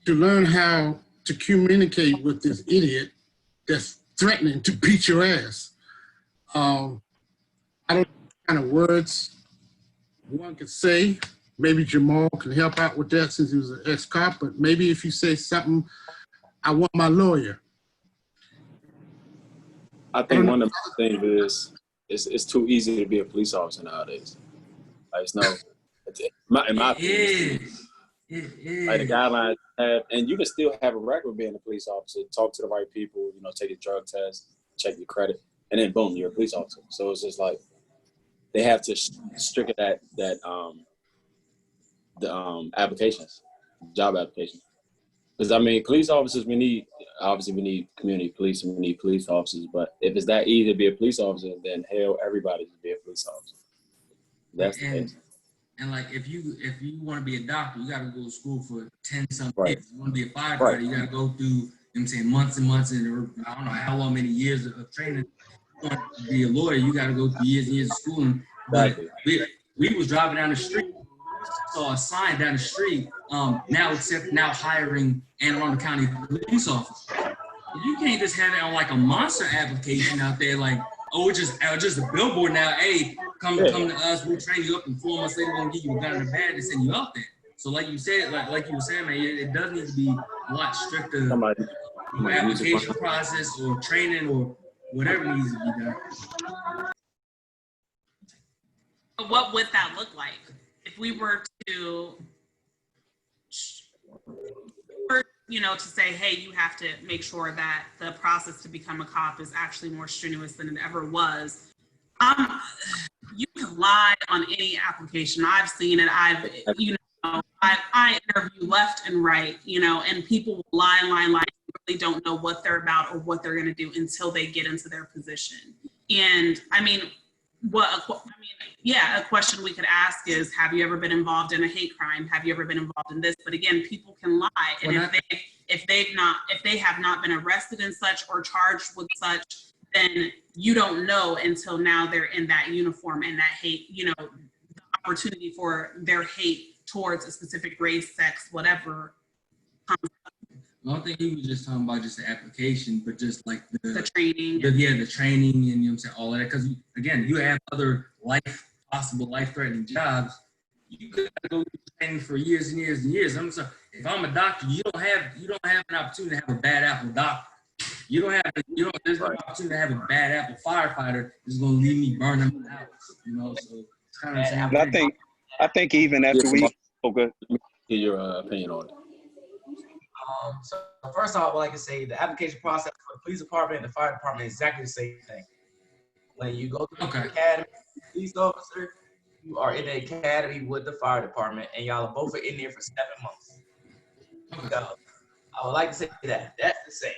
to learn how to communicate with this idiot that's threatening to beat your ass. I don't know what kind of words one could say. Maybe Jamal can help out with that since he was an ex-cop, but maybe if you say something, I want my lawyer. I think one of the things is it's too easy to be a police officer nowadays. Like, it's no, in my opinion, like the guidelines have, and you can still have a record being a police officer, talk to the right people, you know, take your drug test, check your credit, and then boom, you're a police officer. So it's just like they have to strict the applications, job applications. Because I mean, police officers, we need community police and we need police officers. But if it's that easy to be a police officer, then hell, everybody should be a police officer. That's the case. And like, if you want to be a doctor, you got to go to school for 10-something Right. years. You want to be a firefighter, Right. you got to go through, you know what I'm saying, months and months, and I don't know how long, many years of training. You want to be a lawyer, you got to go through years and years of schooling. But Exactly. we was driving down the street, saw a sign down the street, now hiring Anne Arundel County police officers. You can't just have it on like a monster application out there, like, oh, it's just a billboard now. Hey, come to us. We'll train you up, and 4 months later, we're gonna give you a gun in the bag and send you out there. So, like you said, like you were saying, man, it does need to be a lot stricter application process or training or whatever needs to be done. But what would that look like if we were to, you know, to say, hey, you have to make sure that the process to become a cop is actually more strenuous than it ever was. You can lie on any application. I've seen it. I interview left and right, and people will lie, really don't know what they're about or what they're going to do until they get into their position. And I mean, a question we could ask is, have you ever been involved in a hate crime? Have you ever been involved in this? But again, people can lie. And if they have not been arrested in such or charged with such, then you don't know until now they're in that uniform and that hate, the opportunity for their hate towards a specific race, sex, whatever. I don't think he was just talking about just the application, but just like the training. The training and, you know what I'm saying, all of that. Because, again, you have other possible life-threatening jobs. You could go through training for years and years and years. I'm sorry, if I'm a doctor, you don't have an opportunity to have a bad apple doctor. There's no opportunity to have a bad apple firefighter that's going to leave me burning them out. So it's kind of the same thing. I think even after get your opinion on it. So first off, like I say, the application process for the police department and the fire department is exactly the same thing. When you go through the academy, police officer, you are in the academy with the fire department, and y'all are both in there for 7 months. So I would like to say that's the same.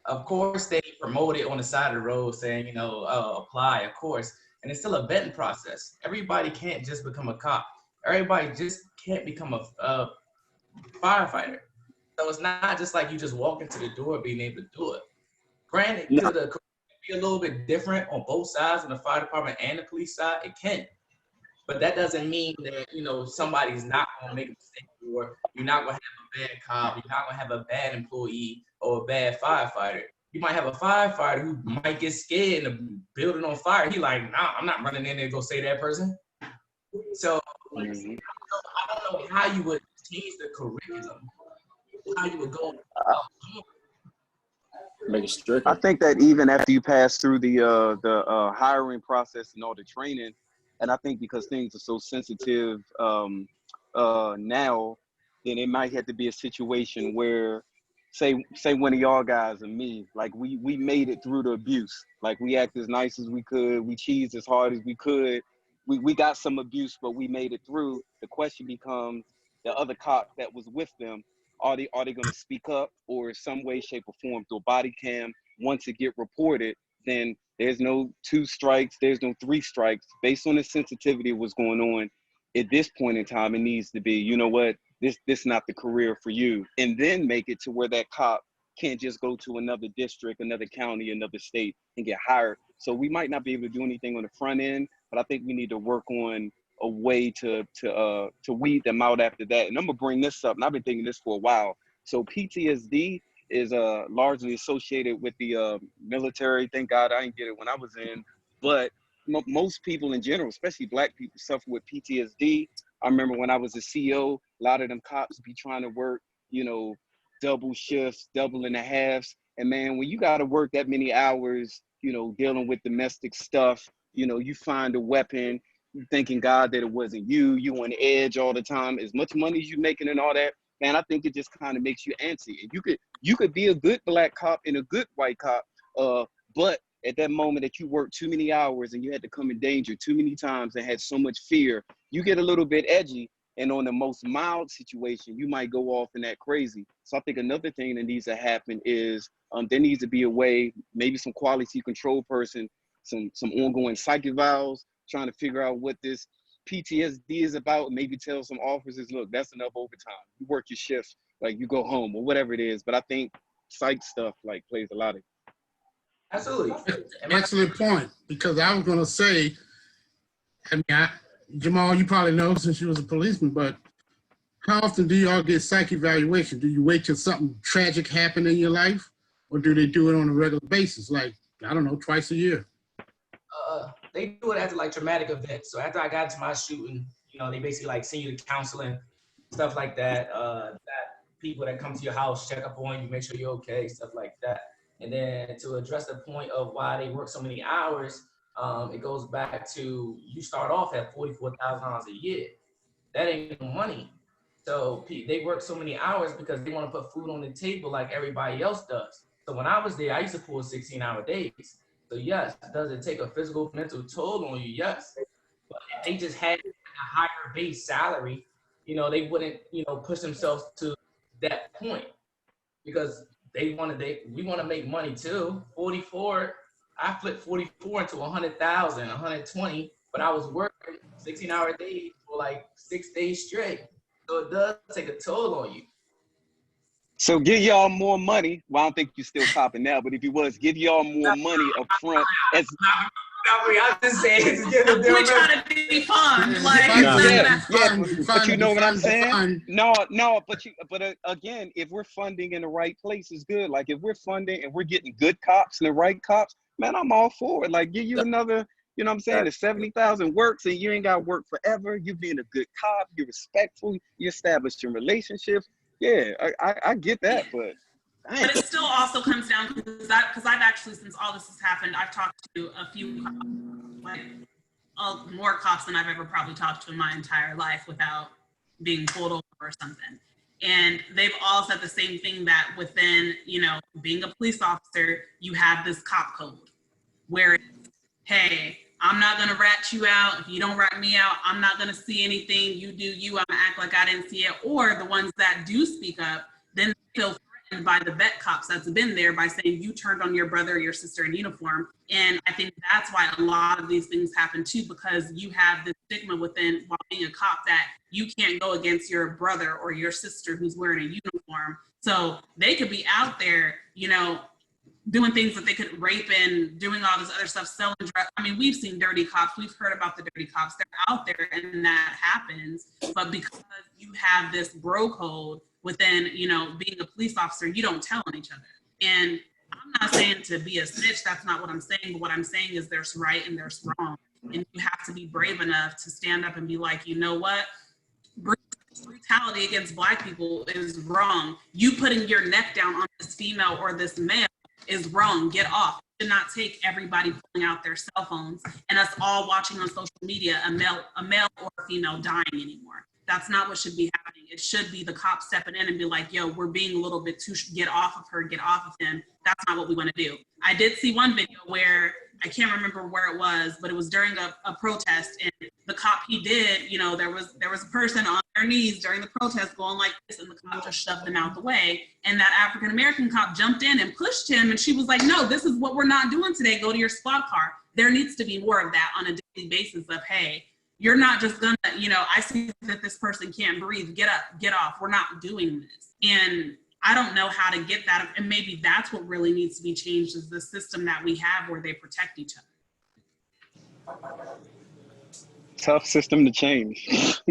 Of course, they promote it on the side of the road saying, apply, of course, and it's still a vetting process. Everybody can't just become a cop. Everybody just can't become a firefighter. So it's not just like you just walk into the door being able to do it. Granted, could the career be a little bit different on both sides, on the fire department and the police side? It can. But that doesn't mean that, somebody's not going to make a mistake, or you're not going to have a bad cop, you're not going to have a bad employee or a bad firefighter. You might have a firefighter who might get scared in the building on fire. He like, nah, I'm not running in there to go save that person. So I don't know how you would change the curriculum. How you would go make it stricter. I think that even after you pass through the hiring process and all the training, and I think because things are so sensitive now, then it might have to be a situation where, say one of y'all guys and me, like we made it through the abuse. Like we acted as nice as we could, we cheesed as hard as we could. We got some abuse, but we made it through. The question becomes, the other cop that was with them, are they going to speak up, or some way, shape, or form through a body cam? Once it get reported, then there's no 2 strikes, there's no 3 strikes. Based on the sensitivity of what's going on at this point in time, it needs to be, you know what, this not the career for you. And then make it to where that cop can't just go to another district, another county, another state and get hired. So we might not be able to do anything on the front end, but I think we need to work on a way to weed them out after that. And I'm gonna bring this up, and I've been thinking this for a while. So PTSD is largely associated with the military. Thank God I didn't get it when I was in, but most people in general, especially Black people, suffer with PTSD. I remember when I was a CO, a lot of them cops be trying to work, double shifts, double and a halves. And man, when you got to work that many hours, dealing with domestic stuff, you find a weapon, you thanking God that it wasn't you, you on edge all the time. As much money as you making and all that, man, I think it just kind of makes you antsy. And you could be a good Black cop and a good white cop, but at that moment that you worked too many hours and you had to come in danger too many times and had so much fear, you get a little bit edgy. And on the most mild situation, you might go off and act crazy. So I think another thing that needs to happen is there needs to be a way, maybe some quality control person, some ongoing psych evals, trying to figure out what this PTSD is about. Maybe tell some officers, look, that's enough overtime. You work your shifts, like you go home or whatever it is. But I think psych stuff like plays a lot of it. Absolutely. Excellent point, because I was going to say, Jamal, you probably know since you was a policeman, but how often do y'all get psych evaluation? Do you wait till something tragic happened in your life, or do they do it on a regular basis, like, I don't know, twice a year? They do it after like traumatic events. So after I got into my shooting, they basically like send you to counseling, stuff like that. That people that come to your house, check up on you, make sure you're okay, stuff like that. And then to address the point of why they work so many hours, it goes back to, you start off at $44,000 a year. That ain't no money. So they work so many hours because they want to put food on the table like everybody else does. So when I was there, I used to pull 16-hour days. So yes, does it take a physical, mental toll on you? Yes. But if they just had a higher base salary, they wouldn't, push themselves to that point because we want to make money too. 44, I flipped 44 into 100,000, 120, but I was working 16-hour days for like 6 days straight. So it does take a toll on you. So give y'all more money. Well, I don't think you're still copping now, but if you was, give y'all more money up front. I'm just saying. We try to be fun. Like, but you know what I'm saying? No, but again, if we're funding in the right place, it's good. Like if we're funding and we're getting good cops and the right cops, man, I'm all for it. Like give you another, you know what I'm saying? The 70,000 works and you ain't got to work forever. You being a good cop, you're respectful, you establish your relationships. Yeah, I get that, but it still also comes down because I've actually, since all this has happened, I've talked to a few cops, like more cops than I've ever probably talked to in my entire life without being pulled over or something. And they've all said the same thing, that within, being a police officer, you have this cop code where it's, hey, I'm not going to rat you out. If you don't rat me out, I'm not going to see anything. You do you. I'm going to act like I didn't see it. Or the ones that do speak up, then feel threatened by the vet cops that's been there by saying you turned on your brother or your sister in uniform. And I think that's why a lot of these things happen too, because you have this stigma within while being a cop that you can't go against your brother or your sister who's wearing a uniform. So they could be out there, doing things that they could rape and doing all this other stuff, selling drugs. I mean, we've seen dirty cops. We've heard about the dirty cops. They're out there and that happens. But because you have this bro code within, being a police officer, you don't tell on each other. And I'm not saying to be a snitch. That's not what I'm saying. But what I'm saying is there's right and there's wrong. And you have to be brave enough to stand up and be like, you know what? Brutality against Black people is wrong. You putting your neck down on this female or this male is wrong. Get off. You should not take everybody pulling out their cell phones and us all watching on social media a male or a female dying anymore. That's not what should be happening. It should be the cops stepping in and be like, yo, we're being a little bit too, get off of her, get off of him. That's not what we want to do. I did see one video where, I can't remember where it was, but it was during a protest, and the cop, he did, there was a person on their knees during the protest going like this, and the cop just shoved them out the way. And that African-American cop jumped in and pushed him, and she was like, no, this is what we're not doing today. Go to your squad car. There needs to be more of that on a daily basis of, hey, you're not just gonna, I see that this person can't breathe. Get up, get off. We're not doing this. And I don't know how to get that. And maybe that's what really needs to be changed, is the system that we have where they protect each other. Tough system to change.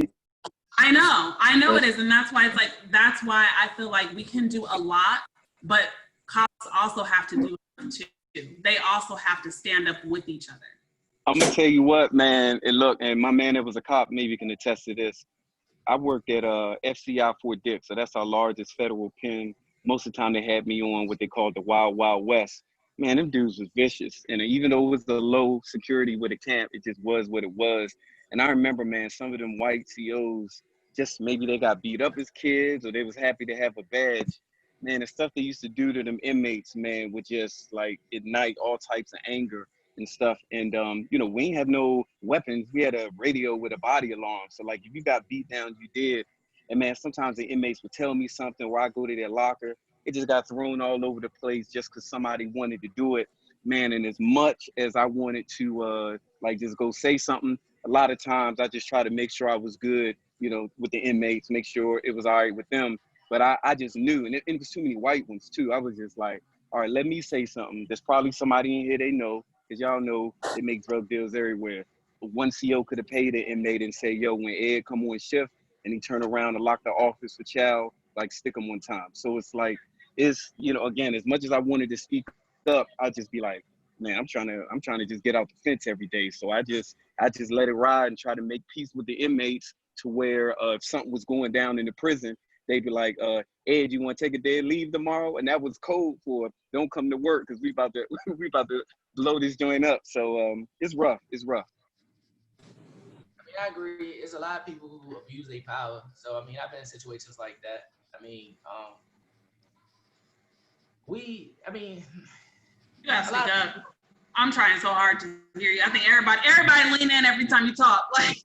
I know it is. And that's why that's why I feel like we can do a lot, but cops also have to do it too. They also have to stand up with each other. I'm gonna tell you what, man, and my man that was a cop maybe can attest to this. I worked at FCI Fort Dix, so that's our largest federal pen. Most of the time they had me on what they called the Wild Wild West. Man, them dudes was vicious. And even though it was the low security with a camp, it just was what it was. And I remember, man, some of them white COs, just maybe they got beat up as kids or they was happy to have a badge. Man, the stuff they used to do to them inmates, man, would just like ignite all types of anger and stuff. And, we ain't have no weapons. We had a radio with a body alarm. So like if you got beat down, you did. And man, sometimes the inmates would tell me something where I go to their locker. It just got thrown all over the place just because somebody wanted to do it. Man, and as much as I wanted to just go say something, a lot of times I just try to make sure I was good, with the inmates, make sure it was all right with them. But I just knew, and it was too many white ones too. I was just like, all right, let me say something. There's probably somebody in here they know, because y'all know they make drug deals everywhere. But one CO could have paid an inmate and say, yo, when Ed come on shift and he turn around and lock the office for child, like stick him one time. So it's like, again, as much as I wanted to speak up, I'll just be like, man, I'm trying to just get out the fence every day. So I just let it ride and try to make peace with the inmates to where if something was going down in the prison, they'd be like, Ed, you want to take a day of leave tomorrow? And that was code for don't come to work because we about to blow this joint up. So it's rough. It's rough. I mean, I agree. There's a lot of people who abuse their power. So I mean, I've been in situations like that. I mean, you gotta speak up. I'm trying so hard to hear you. I think everybody lean in every time you talk. Like,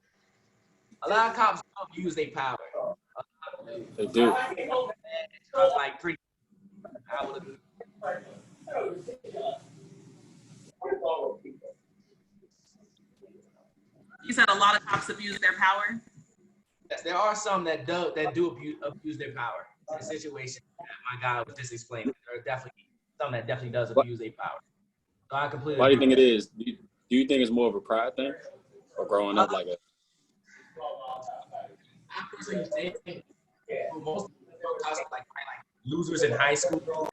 a lot of cops don't abuse their power. They do. Like pretty. I would agree. You said a lot of cops abuse their power. Yes, there are some that do abuse their power in a situation that my guy was just explaining. There are definitely some that definitely does abuse their power. So I completely Why do you agree think it with is? Do you think it's more of a pride thing, or growing up like a? I personally think for most cops like losers in high school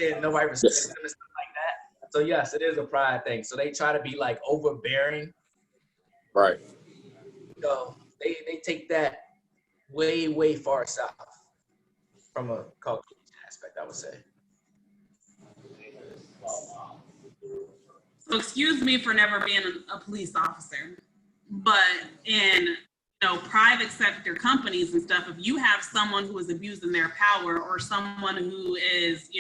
and nobody respects them and stuff like that. So yes, it is a pride thing. So they try to be like overbearing. Right. So they take that way far south from a Caucasian aspect, I would say. So excuse me for never being a police officer, but in private sector companies and stuff, if you have someone who is abusing their power or someone who is,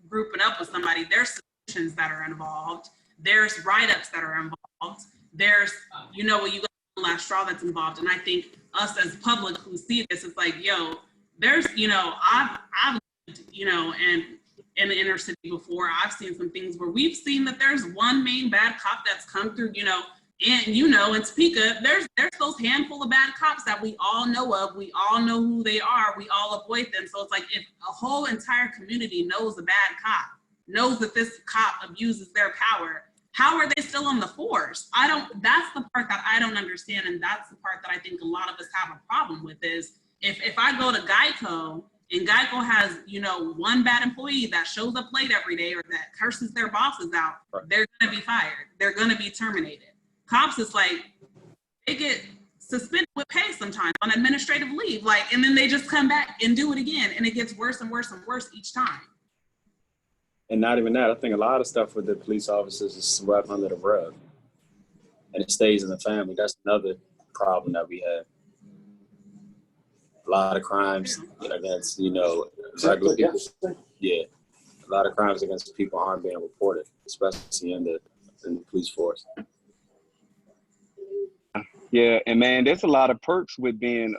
grouping up with somebody, there's solutions that are involved. There's write-ups that are involved. There's, you got the last straw that's involved. And I think us as public who see this, it's like, there's, I've and in the inner city before, I've seen some things where we've seen that there's one main bad cop that's come through, and in Topeka, there's those handful of bad cops that we all know of. We all know who they are. We all avoid them. So it's like if a whole entire community knows a bad cop, knows that this cop abuses their power, how are they still on the force? That's the part that I don't understand. And that's the part that I think a lot of us have a problem with is if I go to Geico and Geico has, one bad employee that shows up late every day or that curses their bosses out, they're going to be fired. They're going to be terminated. Cops, it's like they get suspended with pay sometimes on administrative leave, and then they just come back and do it again, and it gets worse and worse and worse each time. And not even that. I think a lot of stuff with the police officers is swept under the rug, and it stays in the family. That's another problem that we have. A lot of crimes against, regular people. Yeah, a lot of crimes against people aren't being reported, especially in the police force. Yeah, and man, there's a lot of perks with being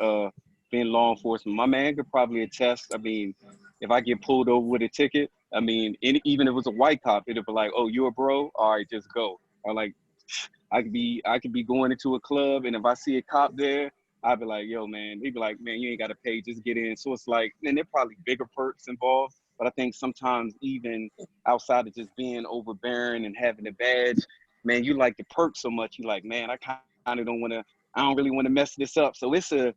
law enforcement. My man could probably attest. I mean, if I get pulled over with a ticket, I mean, even if it was a white cop, it'd be like, "Oh, you a bro? All right, just go." Or like, I could be going into a club, and if I see a cop there, I'd be like, "Yo, man." He'd be like, "Man, you ain't got to pay, just get in." So it's like, and there are probably bigger perks involved. But I think sometimes even outside of just being overbearing and having a badge, man, you like the perks so much. You like, man, I don't really want to mess this up. So it's a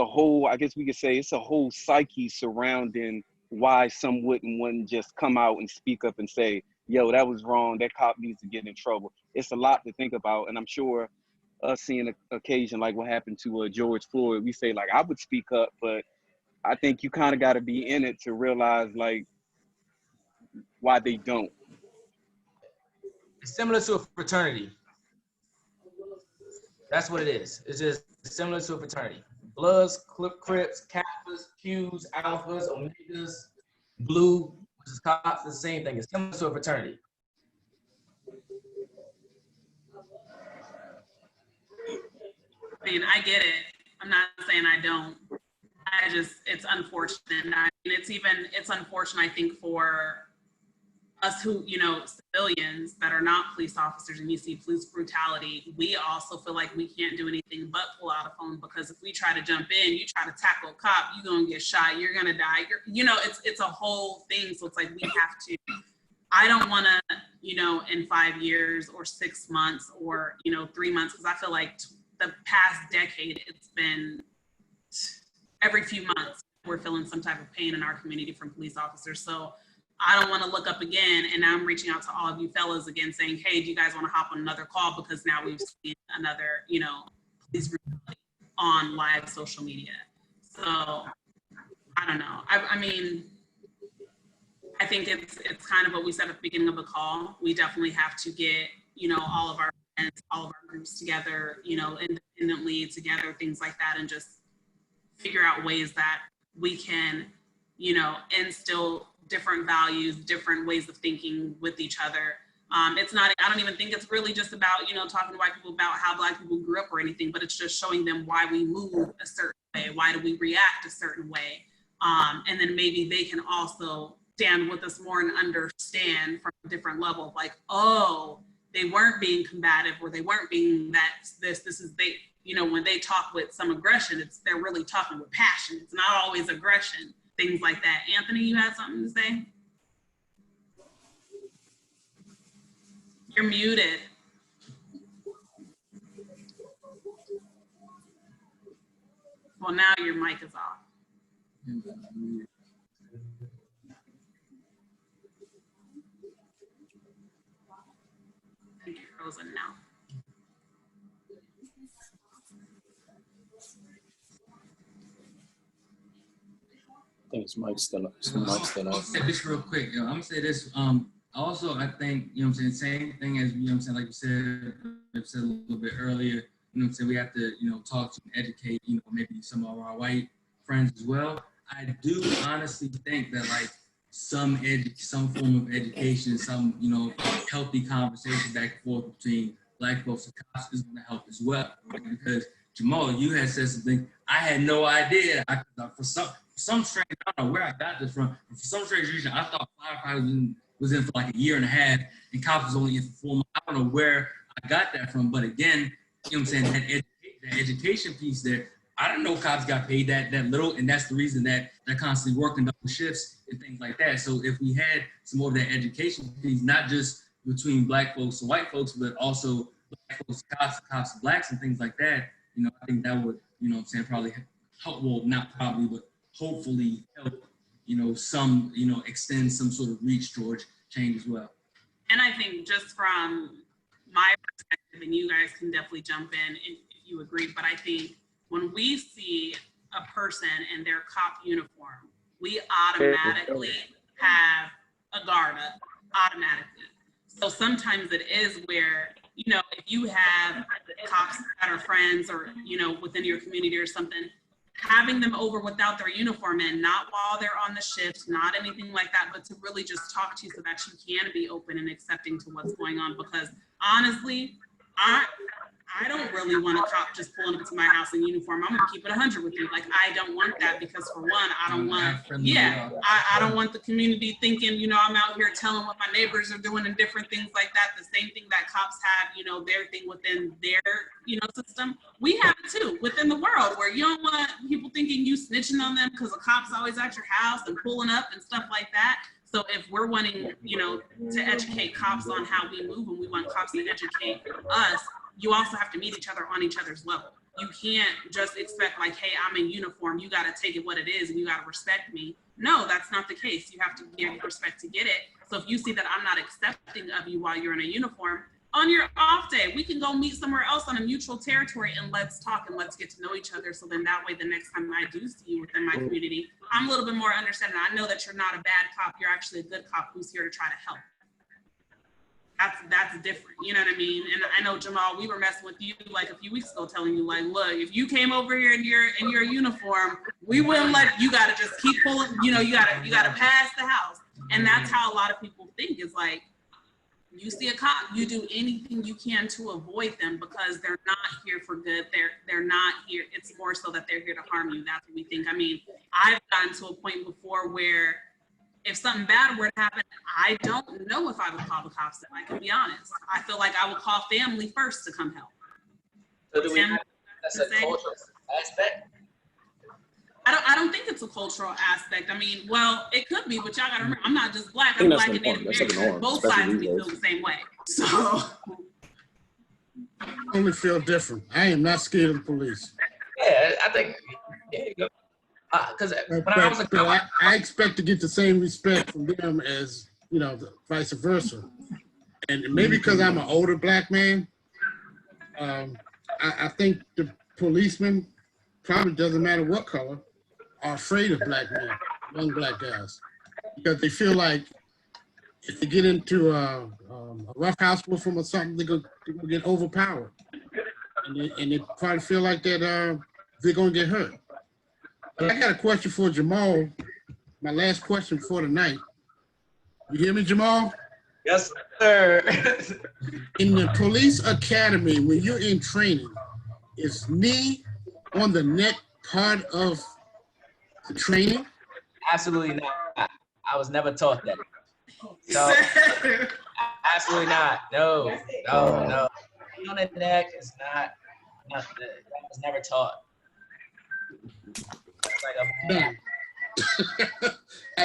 whole, I guess we could say it's a whole psyche surrounding why some wouldn't just come out and speak up and say, "Yo, that was wrong. That cop needs to get in trouble." It's a lot to think about. And I'm sure us seeing an occasion like what happened to George Floyd, we say like, I would speak up, but I think you kind of got to be in it to realize like why they don't. It's similar to a fraternity. That's what it is. It's just similar to a fraternity. Bloods, Crips, Kappas, Qs, Alphas, Omegas, Blue, which is cops, the same thing. It's similar to a fraternity. I mean, I get it. I'm not saying I don't. It's unfortunate. It's unfortunate, I think, for us who, civilians that are not police officers and you see police brutality, we also feel like we can't do anything but pull out a phone because if we try to jump in, you try to tackle a cop, you're going to get shot, you're going to die. It's a whole thing. So it's like we have to, I don't want to, in 5 years or 6 months or, 3 months, because I feel like the past decade, it's been every few months, we're feeling some type of pain in our community from police officers. So I don't want to look up again. And now I'm reaching out to all of you fellas again saying, hey, do you guys want to hop on another call? Because now we've seen another, police brutality on live social media. So I don't know. I mean, I think it's kind of what we said at the beginning of the call. We definitely have to get, all of our friends, all of our groups together, independently together, things like that, and just figure out ways that we can, instill different values, different ways of thinking with each other. It's not, I don't even think it's really just about, talking to white people about how Black people grew up or anything, but it's just showing them why we move a certain way? Why do we react a certain way? And then maybe they can also stand with us more and understand from a different level, like, oh, they weren't being combative, or they weren't being this is they, you know, when they talk with some aggression, they're really talking with passion. It's not always aggression, things like that. Anthony, you had something to say? You're muted. Well, now your mic is off. I think you're frozen now. I think his mic's still up. I'll say this real quick. I'm gonna say this. Also, I think, you know what I'm saying, same thing as, you know what I'm saying, like you said a little bit earlier, you know what I'm saying, we have to, you know, talk to and educate, you know, maybe some of our white friends as well. I do honestly think that, like, some form of education, some, you know, healthy conversation back and forth between Black folks and cops is gonna help as well. Because Jamal, you had said something I had no idea. For some strange, I don't know where I got this from, but for some strange reason, I thought firefighters was in for like a year and a half, and cops was only in for 4 months. I don't know where I got that from, but again, you know what I'm saying, that education piece there, I don't know cops got paid that little, and that's the reason that they're constantly working double shifts and things like that. So if we had some more of that education piece, not just between Black folks and white folks, but also Black folks, cops, Blacks, and things like that, you know, I think that would, you know what I'm saying, probably help, well, not probably, but hopefully help, you know, some, you know, extend some sort of reach towards change as well. And I think just from my perspective, and you guys can definitely jump in if you agree, but I think when we see a person in their cop uniform, we automatically have a guard up, automatically. So sometimes it is where, you know, if you have cops that are friends or, you know, within your community or something, having them over without their uniform in, not while they're on the shift, not anything like that, but to really just talk to you so that you can be open and accepting to what's going on. Because honestly, I don't really want a cop just pulling up to my house in uniform. I'm gonna keep it 100 with you. Like, I don't want that, because for one, I don't want the community thinking, you know, I'm out here telling what my neighbors are doing and different things like that. The same thing that cops have, you know, their thing within their, you know, system. We have it too within the world, where you don't want people thinking you snitching on them because the cop's always at your house and pulling up and stuff like that. So if we're wanting, you know, to educate cops on how we move, and we want cops to educate us, you also have to meet each other on each other's level. You can't just expect, like, hey, I'm in uniform, you got to take it what it is and you got to respect me. No, that's not the case. You have to give respect to get it. So if you see that I'm not accepting of you while you're in a uniform, on your off day, we can go meet somewhere else on a mutual territory and let's talk and let's get to know each other. So then that way, the next time I do see you within my community, I'm a little bit more understanding. I know that you're not a bad cop. You're actually a good cop who's here to try to help. That's different, you know what I mean? And I know, Jamal, we were messing with you like a few weeks ago, telling you, like, look, if you came over here in your uniform, we wouldn't let you. Got to just keep pulling, you know, you gotta pass the house. And that's how a lot of people think, is like, you see a cop, you do anything you can to avoid them, because they're not here for good. They're not here. It's more so that they're here to harm you. That's what we think. I mean, I've gotten to a point before where if something bad were to happen, I don't know if I would call the cops. I can be honest. I feel like I would call family first to come help. So do we have, that's a cultural aspect? I don't think it's a cultural aspect. I mean, well, it could be, but y'all gotta remember, I'm not just Black, I'm Black and Native American. Both sides of me feel the same way. So I only feel different. I am not scared of the police. Yeah, I think, there you go. Because when I was a cop, I expect to get the same respect from them as, you know, vice versa. And maybe because I'm an older Black man, I think the policemen, probably doesn't matter what color, are afraid of Black men, young Black guys, because they feel like if they get into a rough house with them or something, they're gonna get overpowered, and they probably feel like that they're gonna get hurt. But I got a question for Jamal. My last question for tonight. You hear me, Jamal? yes, sir. In the police academy, when you're in training, is knee on the neck part of the training? Absolutely not. I was never taught that. So absolutely not. No. On the neck is not that was never taught. It's like a None.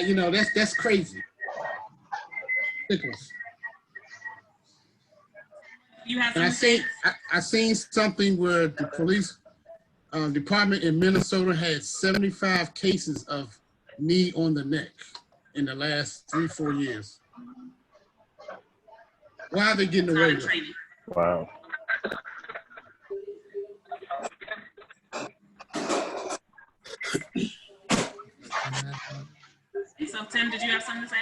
You know, that's crazy. Ridiculous. You have And something? I seen something where the police department in Minnesota had 75 cases of knee on the neck in the last 3-4 years. Why are they getting Not away in with it? training. Wow. So Tim, did you have something to say?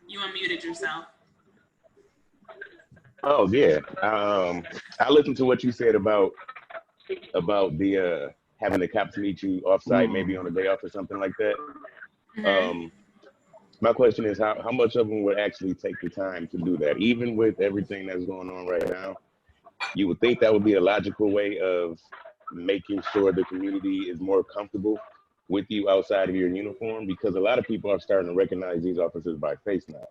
You unmuted yourself. Oh yeah. I listened to what you said about the having the cops meet you offsite, maybe on a day off or something like that. My question is how much of them would actually take the time to do that, even with everything that's going on right now? You would think that would be a logical way of making sure the community is more comfortable with you outside of your uniform, because a lot of people are starting to recognize these officers by face now.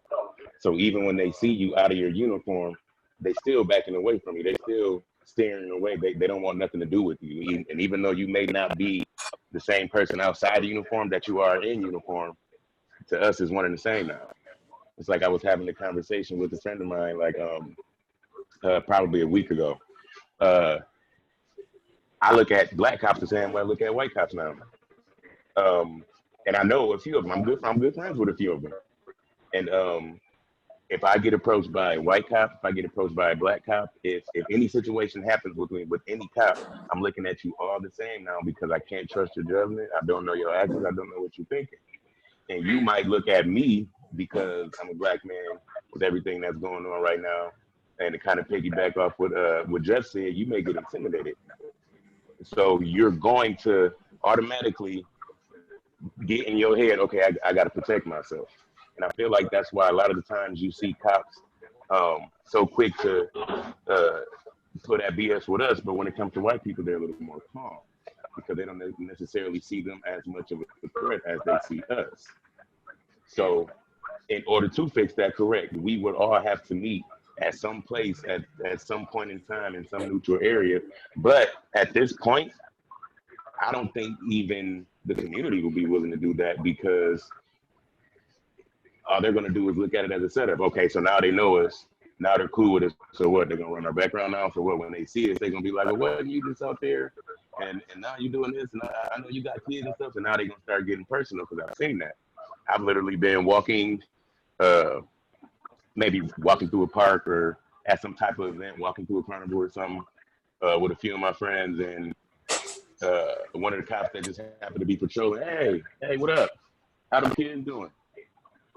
So even when they see you out of your uniform, they still backing away from you. They still staring away. They don't want nothing to do with you. And even though you may not be the same person outside the uniform that you are in uniform, to us is one and the same now. It's like I was having a conversation with a friend of mine, like probably a week ago. I look at black cops the same way I look at white cops now. And I know a few of them. I'm good friends with a few of them. And if I get approached by a white cop, if I get approached by a black cop, if any situation happens with me with any cop, I'm looking at you all the same now, because I can't trust your judgment. I don't know your actions. I don't know what you're thinking. And you might look at me, because I'm a black man, with everything that's going on right now, and to kind of piggyback off what Jeff said, you may get intimidated. So you're going to automatically get in your head, okay, I got to protect myself. And I feel like that's why a lot of the times you see cops so quick to put that BS with us, but when it comes to white people, they're a little more calm, because they don't necessarily see them as much of a threat as they see us. So in order to fix that, correct, we would all have to meet at some place at some point in time in some neutral area. But at this point, I don't think even the community will be willing to do that, because all they're going to do is look at it as a setup. Okay, so now they know us. Now they're cool with us. So what? They're going to run our background now. So what? When they see us, they're going to be like, well, what? You just out there? And now you're doing this. And I know you got kids and stuff. And now they're going to start getting personal, because I've seen that. I've literally been walking, maybe walking through a park or at some type of event, walking through a carnival or something with a few of my friends. And one of the cops that just happened to be patrolling, hey, what up? How them kids doing?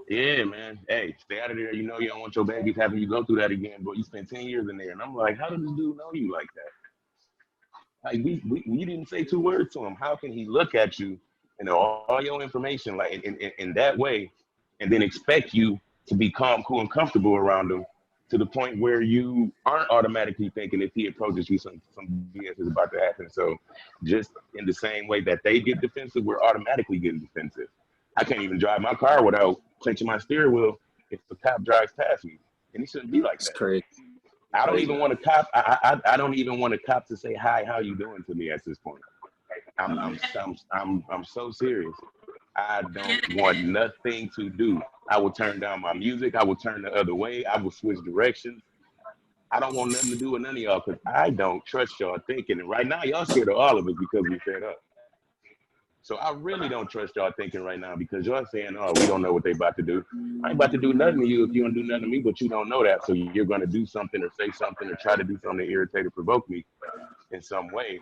Yeah, man. Hey, stay out of there. You know you don't want your babies having you go through that again, but you spent 10 years in there. And I'm like, how does this dude know you like that? Like, we didn't say 2 words to him. How can he look at you and know all your information like in that way, and then expect you to be calm, cool, and comfortable around him, to the point where you aren't automatically thinking if he approaches you, some BS is about to happen. So just in the same way that they get defensive, we're automatically getting defensive. I can't even drive my car without clenching my steering wheel if the cop drives past me, and he shouldn't be like that. It's crazy. I don't even want a cop. I don't even want a cop to say hi, how you doing to me at this point. I'm so serious. I don't want nothing to do. I will turn down my music. I will turn the other way. I will switch directions. I don't want nothing to do with none of y'all, because I don't trust y'all thinking. And right now, y'all scared of all of us because we fed up. So I really don't trust y'all thinking right now, because y'all saying, oh, we don't know what they about to do. I ain't about to do nothing to you if you don't do nothing to me, but you don't know that. So you're going to do something or say something or try to do something to irritate or provoke me in some way.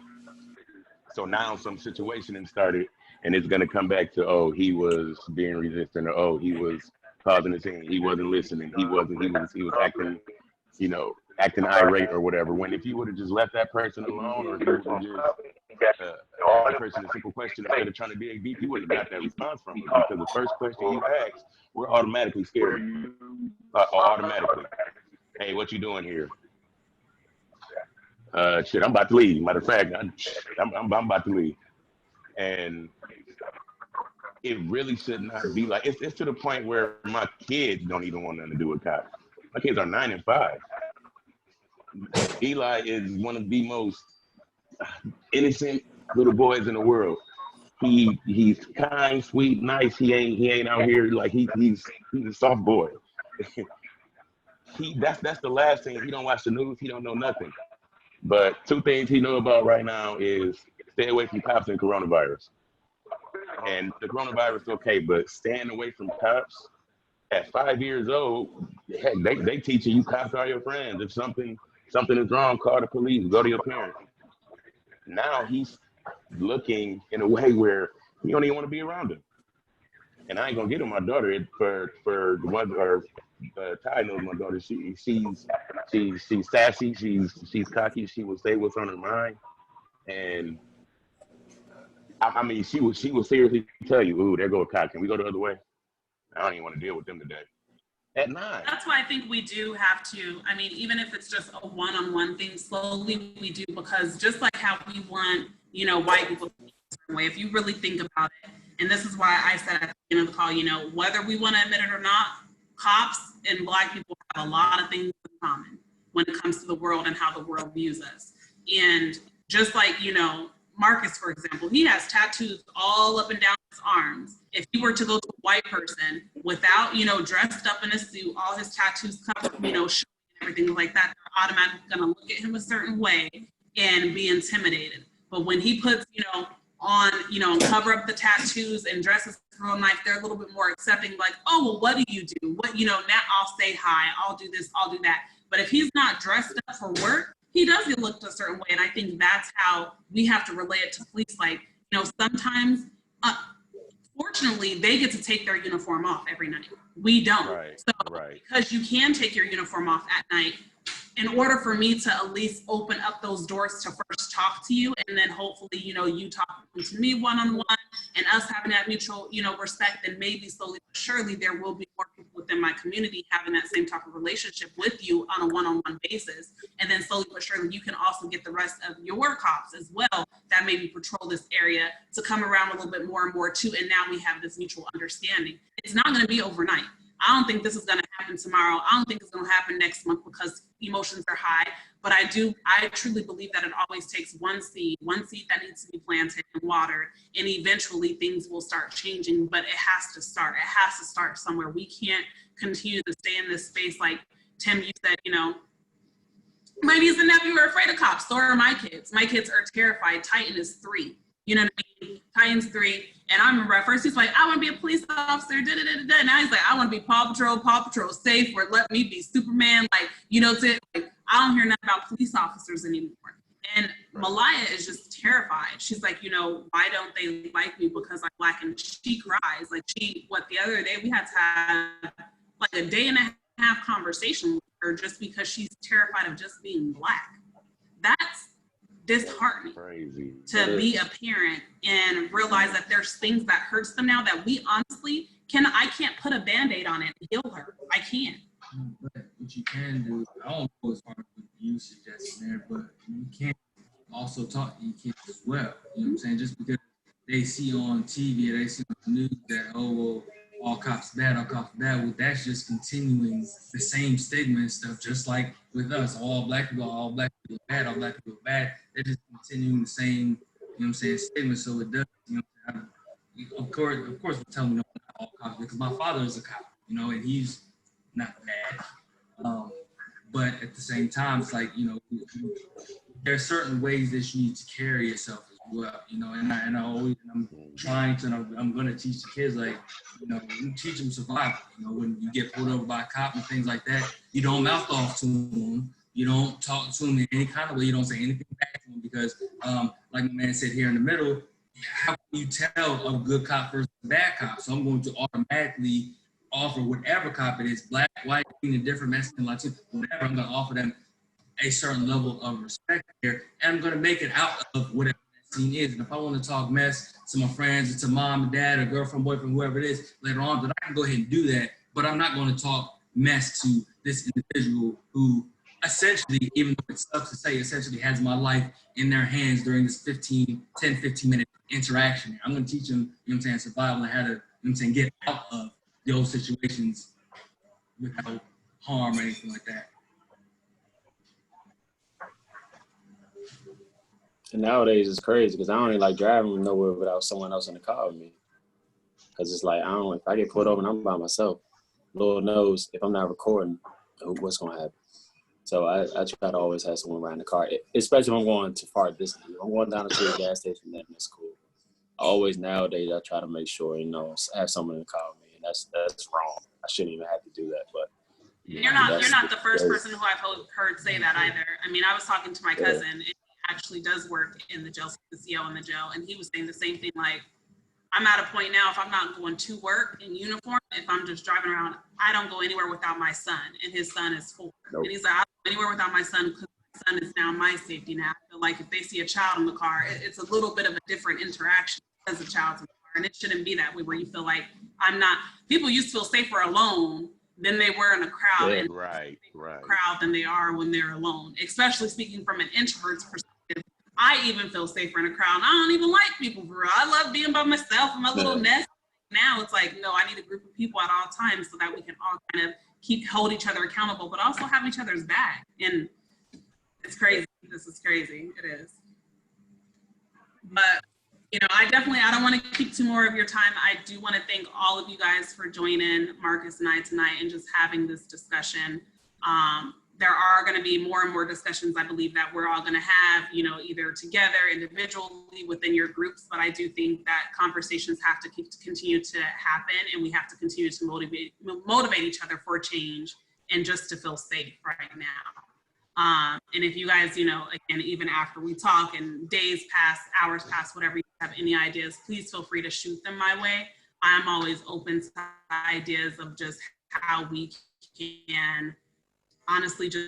So now some situation has started, and it's going to come back to, oh, he was being resistant, or oh, he was causing a scene. He wasn't listening. He was acting, acting irate or whatever. When if you would have just left that person alone, or if you would have just asked the person a simple question instead of trying to dig deep, you wouldn't have got that response from us, because the first question you asked, we're automatically scared. Automatically. Hey, what you doing here? Shit, I'm about to leave. Matter of fact, I'm about to leave. And it really should not be like, it's to the point where my kids don't even want nothing to do with cops. My kids are 9 and 5. Eli is one of the most innocent little boys in the world. He's kind, sweet, nice. He ain't out here like he's a soft boy. That's the last thing. He don't watch the news. He don't know nothing. But two things he know about right now is stay away from cops and coronavirus. And the coronavirus, okay, but staying away from cops at 5 years old, heck, they teaching you cops are your friends. If something is wrong, call the police, go to your parents. Now he's looking in a way where he don't even want to be around him. And I ain't gonna get him my daughter for the one, or Ty knows my daughter. She's sassy. She's cocky. She will say what's on her mind. And I mean, she will seriously tell you, "Ooh, there go a cop. Can we go the other way?" I don't even want to deal with them today. At 9. That's why I think we do have to, I mean, even if it's just a one-on-one thing, slowly we do, because just like how we want, you know, white people to be a certain way, if you really think about it, and this is why I said at the beginning of the call, you know, whether we want to admit it or not, cops and Black people have a lot of things in common when it comes to the world and how the world views us. And just like, you know, Marcus, for example, he has tattoos all up and down his arms. If he were to go to a white person without, you know, dressed up in a suit, all his tattoos covered, you know, showing and everything like that, they're automatically going to look at him a certain way and be intimidated. But when he puts, you know, on, you know, cover up the tattoos and dresses real nice, they're a little bit more accepting, like, oh, well, what do you do? What, you know, now I'll say hi, I'll do this, I'll do that. But if he's not dressed up for work, he does get looked a certain way. And I think that's how we have to relate it to police. Like, you know, sometimes, fortunately, they get to take their uniform off every night. We don't. Right, so right. Because you can take your uniform off at night, in order for me to at least open up those doors to first talk to you, and then hopefully, you know, you talking to me one-on-one and us having that mutual, you know, respect, and maybe slowly but surely there will be more people within my community having that same type of relationship with you on a one-on-one basis. And then slowly but surely you can also get the rest of your cops as well that maybe patrol this area to come around a little bit more and more too. And now we have this mutual understanding. It's not going to be overnight. I don't think this is going to happen tomorrow. I don't think it's going to happen next month because emotions are high. But I truly believe that it always takes one seed that needs to be planted and watered, and eventually things will start changing. But it has to start. It has to start somewhere. We can't continue to stay in this space. Like Tim, you said, you know, my niece and nephew are afraid of cops. So are my kids. My kids are terrified. Titan is 3. You know what I mean? Titan's 3. And I remember at first he's like, I want to be a police officer, da-da-da-da-da. Now he's like, I want to be Paw Patrol safe, or let me be Superman. Like, you know, like, I don't hear nothing about police officers anymore. And Malaya is just terrified. She's like, you know, why don't they like me because I'm Black? And she cries. Like the other day we had to have like a day and a half conversation with her just because she's terrified of just being Black. That's disheartening. Crazy. To be a parent and realize that there's things that hurts them now that we honestly I can't put a Band-Aid on it and heal her. I can't. But what you can do, I don't go as far as what you suggesting there, but you can also talk to your kids as well. You know what I'm saying? Just because they see on TV or they see on the news that, oh, well, all cops bad, well, that's just continuing the same stigma and stuff, just like with us, all black people are bad, all black people are bad. They're just continuing the same, you know what I'm saying, stigma. So it does, you know, of course, we're telling you, not all cops, because my father is a cop, you know, and he's not bad. But at the same time, it's like, you know, there are certain ways that you need to carry yourself as well, you know, and I'm trying to, and I'm going to teach the kids, like, you know, you teach them survival. You know, when you get pulled over by a cop and things like that, you don't mouth off to them. You don't talk to them in any kind of way. You don't say anything back to them because, like my man said here in the middle, how can you tell a good cop versus a bad cop? So I'm going to automatically offer whatever cop it is, Black, white, different, Mexican, Latino, whatever, I'm going to offer them a certain level of respect here, and I'm going to make it out of whatever that scene is. And if I want to talk mess to my friends, or to mom and dad, or girlfriend, boyfriend, whoever it is, later on, then I can go ahead and do that, but I'm not going to talk mess to this individual who essentially, even though it sucks to say, essentially has my life in their hands during this 10, 15 minute interaction. I'm going to teach them, you know what I'm saying, survival and how to, you know what I'm saying, get out of those situations without harm or anything like that. And nowadays it's crazy because I don't even like driving nowhere without someone else in the car with me. Because it's like, if I get pulled over and I'm by myself, Lord knows if I'm not recording, what's going to happen. So I try to always have someone around the car, especially if I'm going to far distance. If I'm going down to the gas station, then that's cool. Always nowadays, I try to make sure, have someone in the car with me. And that's wrong. I shouldn't even have to do that. But you're not the first person who I've heard say that either. I mean, I was talking to my cousin, and he actually does work in the jail, the CO in the jail, and he was saying the same thing. Like, I'm at a point now, if I'm not going to work in uniform, if I'm just driving around, I don't go anywhere without my son, and his son is 4. Nope. And he's like, I don't go anywhere without my son because my son is now my safety net. I feel like if they see a child in the car, it's a little bit of a different interaction as a child's in the car, and it shouldn't be that way where you feel like people used to feel safer alone than they were in a crowd, Yeah, and right. crowd than they are when they're alone, especially speaking from an introvert's perspective. I even feel safer in a crowd. And I don't even like people for real. I love being by myself in my little nest. Now it's like, no, I need a group of people at all times so that we can all kind of hold each other accountable, but also have each other's back. And it's crazy. This is crazy. It is. But, I don't want to keep too more of your time. I do want to thank all of you guys for joining Marcus and I tonight and just having this discussion. There are going to be more and more discussions, I believe, that we're all going to have, either together, individually, within your groups. But I do think that conversations have to continue to happen, and we have to continue to motivate each other for change and just to feel safe right now. And if you guys, again, even after we talk and days pass, hours pass, whatever, you have any ideas, please feel free to shoot them my way. I'm always open to ideas of just how we can honestly just